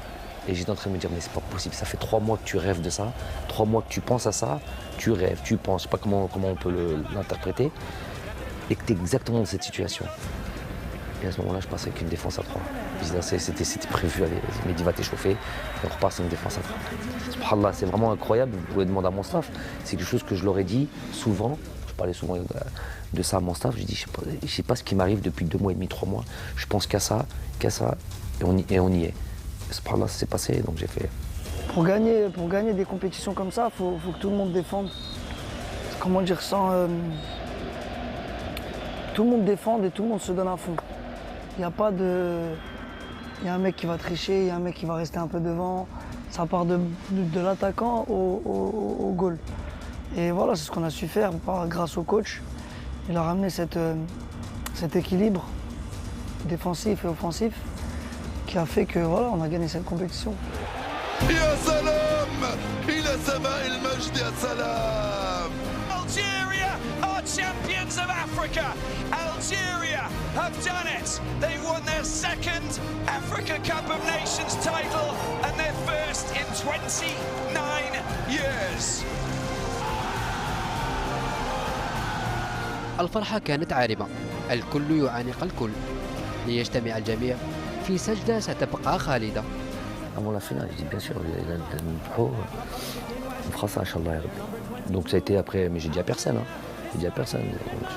S3: et j'étais en train de me dire, mais c'est pas possible, ça fait 3 mois que tu rêves de ça, 3 mois que tu penses à ça, tu rêves, tu penses, je sais pas comment on peut l'interpréter, et que tu es exactement dans cette situation. Et à ce moment-là, je passe avec une défense à 3. C'était prévu, allez, Mehdi va t'échauffer, et on repasse avec une défense à 3. Subhanallah, c'est vraiment incroyable, vous pouvez demander à mon staff. C'est quelque chose que je leur ai dit souvent, je parlais souvent de ça à mon staff, je dis, je sais pas ce qui m'arrive depuis 2 mois et demi, 3 mois, je pense qu'à ça, et on y est. Subhanallah, ça s'est passé, donc j'ai fait...
S11: Pour gagner des compétitions comme ça, il faut que tout le monde défende. Comment dire, tout le monde défende et tout le monde se donne à fond. Il n'y a pas de... Il y a un mec qui va tricher, il y a un mec qui va rester un peu devant. Ça part de l'attaquant au goal. Et voilà, c'est ce qu'on a su faire grâce au coach. Il a ramené cet équilibre défensif et offensif qui a fait que voilà, on a gagné cette compétition.
S10: يا سلام إلى سماء المجد يا سلام.
S2: Algeria are champions of Africa. Algeria have done it. They've won their second Africa Cup of Nations title and their first in 29 years.
S6: الفرحة كانت عارمة، الكل يعانق الكل، ليجتمع الجميع في سجدة ستبقى خالدة.
S3: Avant la finale, je dis bien sûr, on fera ça, Inch'Allah, ya Rabbi. Donc ça a été après, mais j'ai dit à personne. Hein. J'ai dit à personne. Donc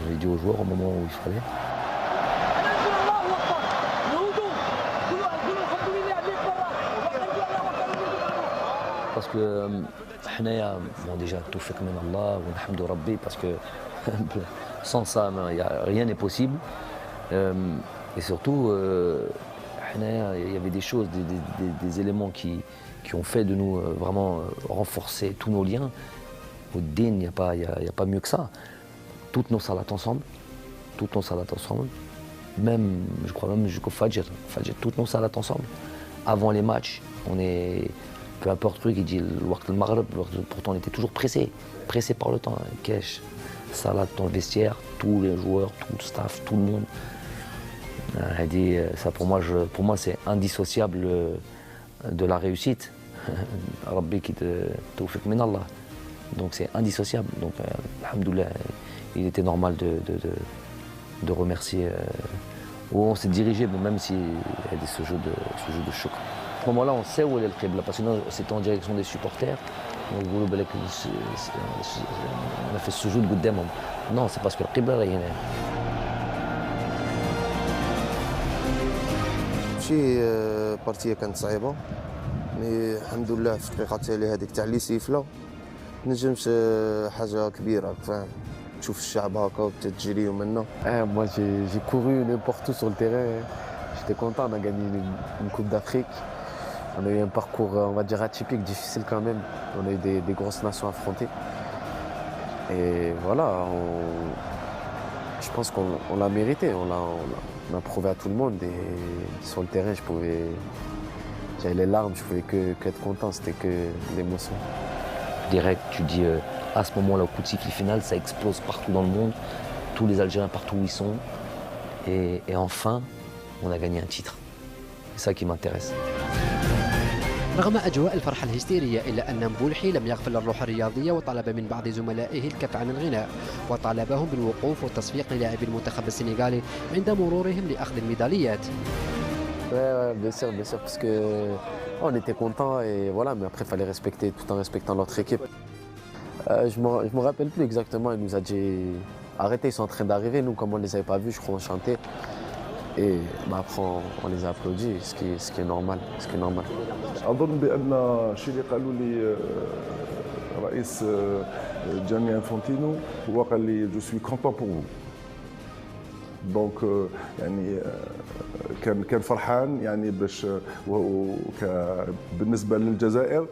S3: j'ai dit aux joueurs au moment où il fallait. Parce que bon, déjà, tout fait comme Allah, alhamdu Rabbi, parce que sans ça, rien n'est possible. Et surtout, il y avait des choses, des éléments qui ont fait de nous vraiment renforcer tous nos liens. Au Din, il n'y a pas mieux que ça. Toutes nos salats ensemble, même, je crois même jusqu'au Fajr, toutes nos salats ensemble. Avant les matchs, on est, peu importe le truc, il dit le Waqt al-Maghrib, pourtant on était toujours pressé par le temps. Kesh, salat dans le vestiaire, tous les joueurs, tout le staff, tout le monde. Elle dit, ça pour moi c'est indissociable de la réussite. Rabbi qui te tawfiq min Allah. Donc c'est indissociable. Donc alhamdoulilah, il était normal de remercier. Où on s'est dirigé, bon, même s'il y a ce jeu de choc. À ce moment-là, on sait où est le Qibla, parce que sinon c'était en direction des supporters. On a fait ce jeu de Goudem. Non, c'est parce que le Qibla là, il y en a.
S9: ماشي بارتيه كانت صعيبه مي الحمد لله في الدقيقه التاليه هذيك تاع لي سيفله نجمش حاجه كبيره فاهم تشوف الشعب هكا وتجري ومنا.
S12: Moi j'ai couru n'importe où sur le terrain. J'étais content, on a gagné une Coupe d'Afrique. On a eu un parcours, on va dire, atypique, difficile quand même. On a eu des grosses nations affrontées. Et voilà, je pense qu'on l'a mérité. On a prouvé à tout le monde. Et sur le terrain, j'avais les larmes, je pouvais que être content, c'était que l'émotion.
S3: Direct, tu dis, à ce moment-là, au coup de sifflet final, ça explose partout dans le monde. Tous les Algériens, partout où ils sont. Et enfin, on a gagné un titre. C'est ça qui m'intéresse.
S6: رغم أجواء الفرحة الهستيرية إلا أن مبولحي لم يغفل الروح الرياضية وطلب من بعض زملائه الكف عن الغناء وطالبهم بالوقوف والتصفيق للاعبي المنتخب السنغالي عند مرورهم لأخذ الميداليات.
S12: Ouais, bien sûr, parce que on était contents et voilà, mais après il fallait respecter tout en respectant notre équipe. Je me rappelle plus exactement, il nous a dit arrêtez, ils sont en train d'arriver, nous comme on les avait pas vus, je crois on chantait. Et après on les a applaudis, ce qui est normal.
S1: أظن بأن الشيء اللي قالوا لي رئيس جاني انفونتينو هو قال لي جو سوي كونتون بور فو. دونك يعني كان فرحان يعني باش بالنسبة للجزائر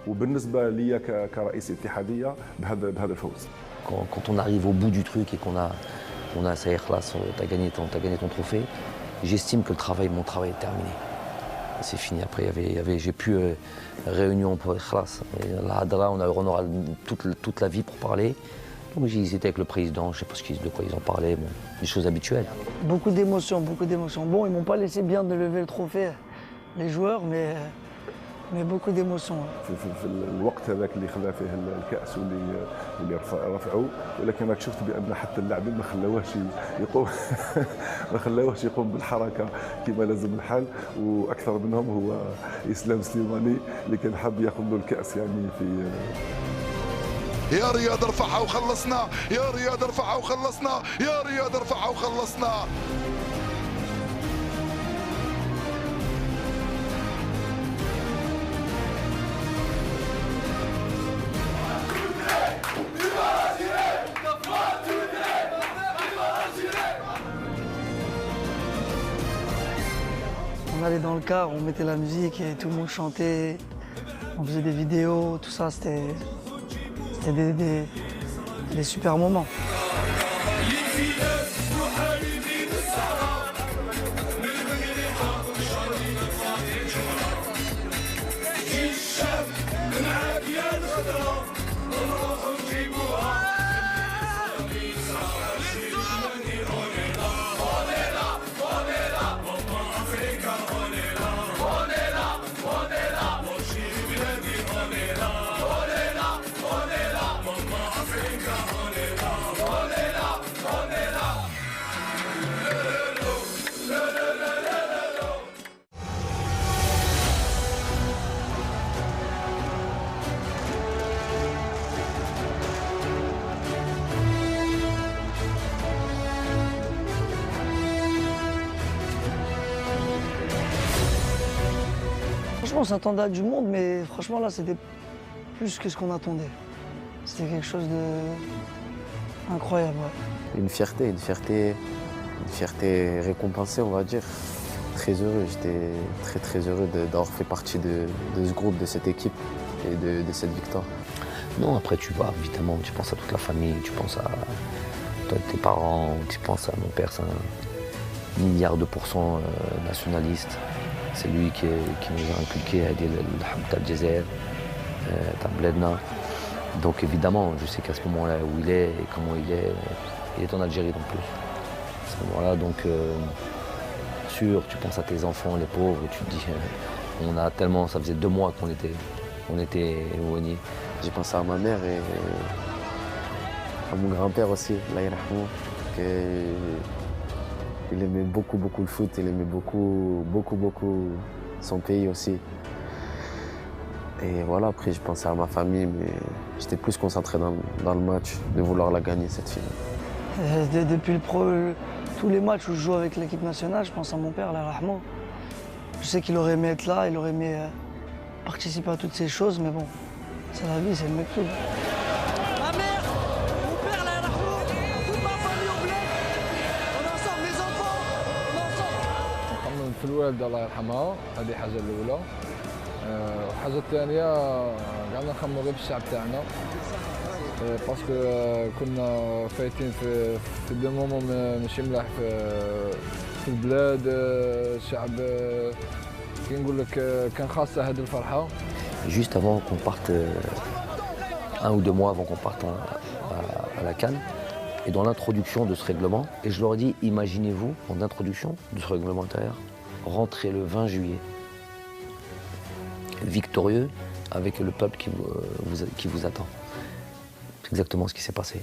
S1: وبالنسبة لي كرئيس اتحادية بهذا الفوز.
S3: Quand on arrive au bout du truc et qu'on a ça y est, t'as gagné ton trophée, j'estime que mon travail est terminé. C'est fini. Après, j'ai plus réunion pour Khlas. La Hadra, on aura toute la vie pour parler. Donc ils étaient avec le président, je ne sais pas de quoi ils en parlaient, bon, des choses habituelles.
S11: Beaucoup d'émotions. Bon, ils m'ont pas laissé bien de lever le trophée, les joueurs, mais mais beaucoup d'émotions.
S1: في الوقت هذاك اللي خذا فيه الكاس واللي رفعوا، ولكن راك شفت بان حتى اللاعبين ما خلاوهش يقوم ما خلاوهش يقوم بالحركه كما لازم الحال، واكثر منهم هو اسلام سليماني اللي كان حاب ياخذ له الكاس يعني في
S10: يا رياض ارفعها وخلصنا، يا رياض ارفعها وخلصنا، يا رياض ارفعها وخلصنا.
S11: On allait dans le car, on mettait la musique et tout le monde chantait, on faisait des vidéos, tout ça, c'était des super moments. Franchement, on s'attendait à du monde, mais franchement, là, c'était plus que ce qu'on attendait. C'était quelque chose d'incroyable. Ouais.
S12: Une fierté récompensée, on va dire. Très heureux, j'étais très heureux d'avoir fait partie de ce groupe, de cette équipe et de cette victoire.
S3: Non, après tu vas, évidemment, tu penses à toute la famille, tu penses à toi, tes parents, tu penses à mon père, c'est un milliard de % nationaliste. C'est lui qui nous a inculqué à aider le Hamta Djezer, Tabledna. Donc évidemment, je sais qu'à ce moment-là où il est et comment il est en Algérie en plus. À ce moment-là, donc, sûr, tu penses à tes enfants, les pauvres, et tu te dis, on a tellement, ça faisait 2 mois qu'on était éloignés.
S12: J'ai pensé à ma mère et à mon grand-père aussi, Allah yarhamou, il aimait beaucoup le foot, il aimait beaucoup son pays aussi. Et voilà, après je pensais à ma famille, mais j'étais plus concentré dans le match, de vouloir la gagner cette finale.
S11: Depuis tous les matchs où je joue avec l'équipe nationale, je pense à mon père, Allah yarhamou. Je sais qu'il aurait aimé être là, il aurait aimé participer à toutes ces choses, mais bon, c'est la vie, c'est le mektoub.
S2: Ma mère, mon père, Allah yarhamou, toute ma famille au bled, on est ensemble, les enfants, on est ensemble.
S4: نطمن في الوالدة الله يرحمها، هذه حاجة الأولى. الحاجة الثانية قعدنا نخمموا غير في الشعب تاعنا. باسكو كنا فايتين في دو مومون ماشي ملاح في البلاد، الشعب كي نقول لك كان خاصة هذه الفرحة.
S3: Juste avant qu'on parte, 1 ou 2 mois avant qu'on parte à la CAN, et dans l'introduction de ce règlement, et je leur ai dit, imaginez-vous, en introduction de ce règlement intérieur, rentrer le 20 juillet, victorieux, avec le peuple qui vous attend. C'est exactement ce qui s'est passé.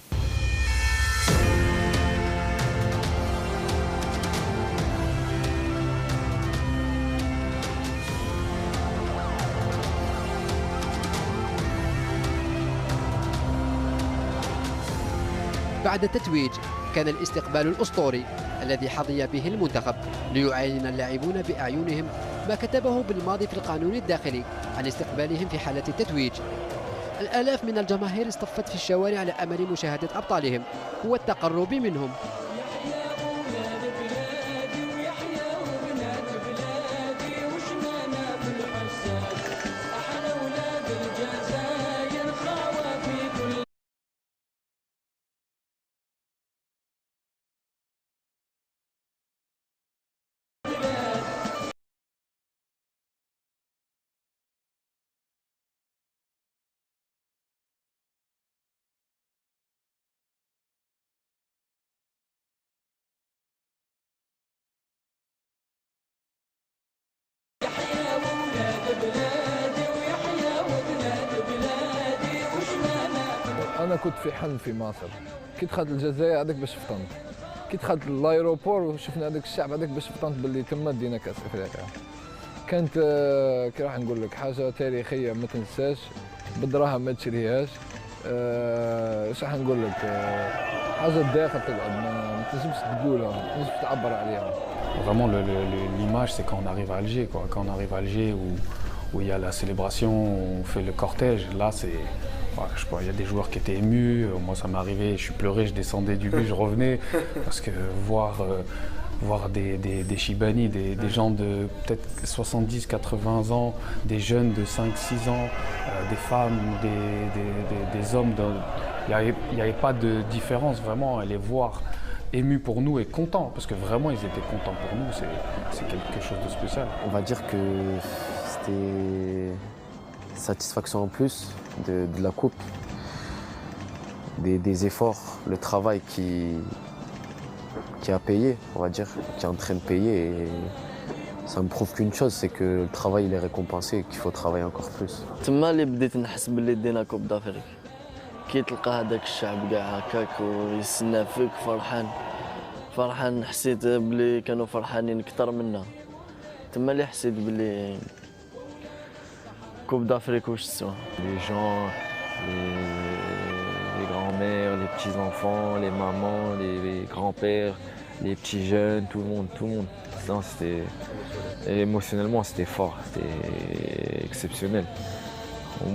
S6: بعد التتويج كان الاستقبال الأسطوري الذي حظي به المنتخب ليعاين اللاعبون بأعينهم ما كتبه بالماضي في القانون الداخلي عن استقبالهم في حالة التتويج. الآلاف من الجماهير اصطفت في الشوارع لأمل مشاهدة أبطالهم والتقرب منهم.
S4: كنت في حلم في مصر. كي دخلت الجزائر هذاك باش فطنت، كي دخلت لايروبور وشفنا هذاك الشعب هذاك باش فطنت باللي تما دينا كاس افريقيا. كانت كي راح نقول لك حاجه تاريخيه ما تنساش، بالدراهم ما تشريهاش. اش راح نقول لك، حاجه الداخل تقعد ما تنجمش تقولها، ما تنجمش تعبر عليها.
S14: Vraiment, l'image, c'est quand on arrive à Alger, quoi. Quand on arrive à Alger, où il y a la célébration, on fait le cortège. Là, c'est, je sais pas, il y a des joueurs qui étaient émus. Moi, ça m'est arrivé, je suis pleuré, je descendais du bus, je revenais, parce que voir des Chibani, des gens de peut-être 70, 80 ans, des jeunes de 5, 6 ans, des femmes, des hommes, il n'y avait pas de différence vraiment à les voir émus pour nous et contents, parce que vraiment ils étaient contents pour nous, c'est quelque chose de spécial.
S12: On va dire que c'était satisfaction en plus de la coupe, des efforts, le travail qui a payé, on va dire, qui est en train de payer. Et ça me prouve qu'une chose, c'est que le travail il est récompensé et qu'il faut travailler encore plus.
S5: تما اللي بديت نحس باللي دينا كوب دافريك. كي تلقى هذاك الشعب كاع هكاك ويستنى فيك فرحان حسيت بلي كانوا فرحانين اكثر منا. تما اللي حسيت بلي كوب دافريك واش تسوى.
S8: Les gens, les grands-mères, les petits-enfants, les mamans, les grands-pères, les petits jeunes, tout le monde. Non, émotionnellement c'était fort, c'était exceptionnel.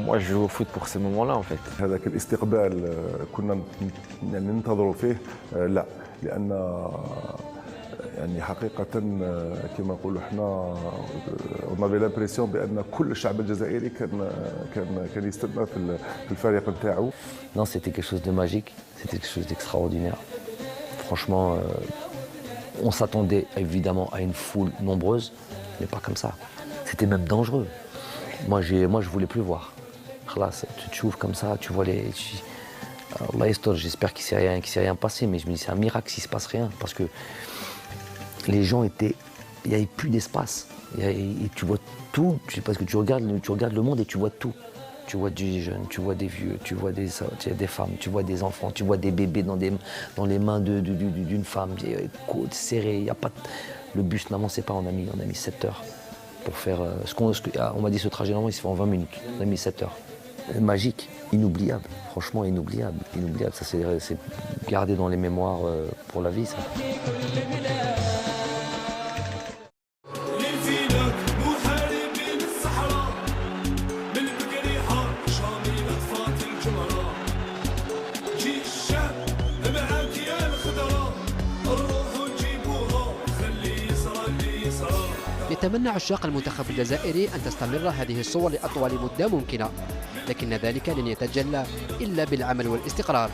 S8: Moi, je joue au foot pour ces moments-là, en fait.
S1: هذاك الاستقبال كنا يعني ننتظروا فيه لا، لأن يعني حقيقة كما نقولوا احنا on avait l'impression بأن كل الشعب الجزائري كان يستنى في الفريق نتاعو.
S3: Non, c'était quelque chose de magique, c'était quelque chose d'extraordinaire. Franchement, on s'attendait évidemment à une foule nombreuse, mais pas comme ça. C'était même dangereux. Moi, je voulais plus voir. Là, tu ouvres comme ça, tu vois les. Allah est j'espère qu'il s'est rien passé, mais je me dis c'est un miracle s'il se passe rien, parce que les gens étaient, il n'y avait plus d'espace. Et tu vois tout, parce que tu regardes le monde et tu vois tout. Tu vois des jeunes, tu vois des vieux, tu vois des femmes, tu vois des enfants, tu vois des bébés dans les mains d'une femme, côtes serrées. Y a pas le bus n'avançait pas, on a mis 7 heures. Pour faire on m'a dit ce trajet normalement il se fait en 20 minutes, on a mis 7 heures. Magique, inoubliable, franchement inoubliable, ça c'est gardé dans les mémoires pour la vie ça.
S6: يتمنى عشاق المنتخب الجزائري أن تستمر هذه الصور لأطول مدة ممكنة، لكن ذلك لن يتجلى إلا بالعمل والاستقرار.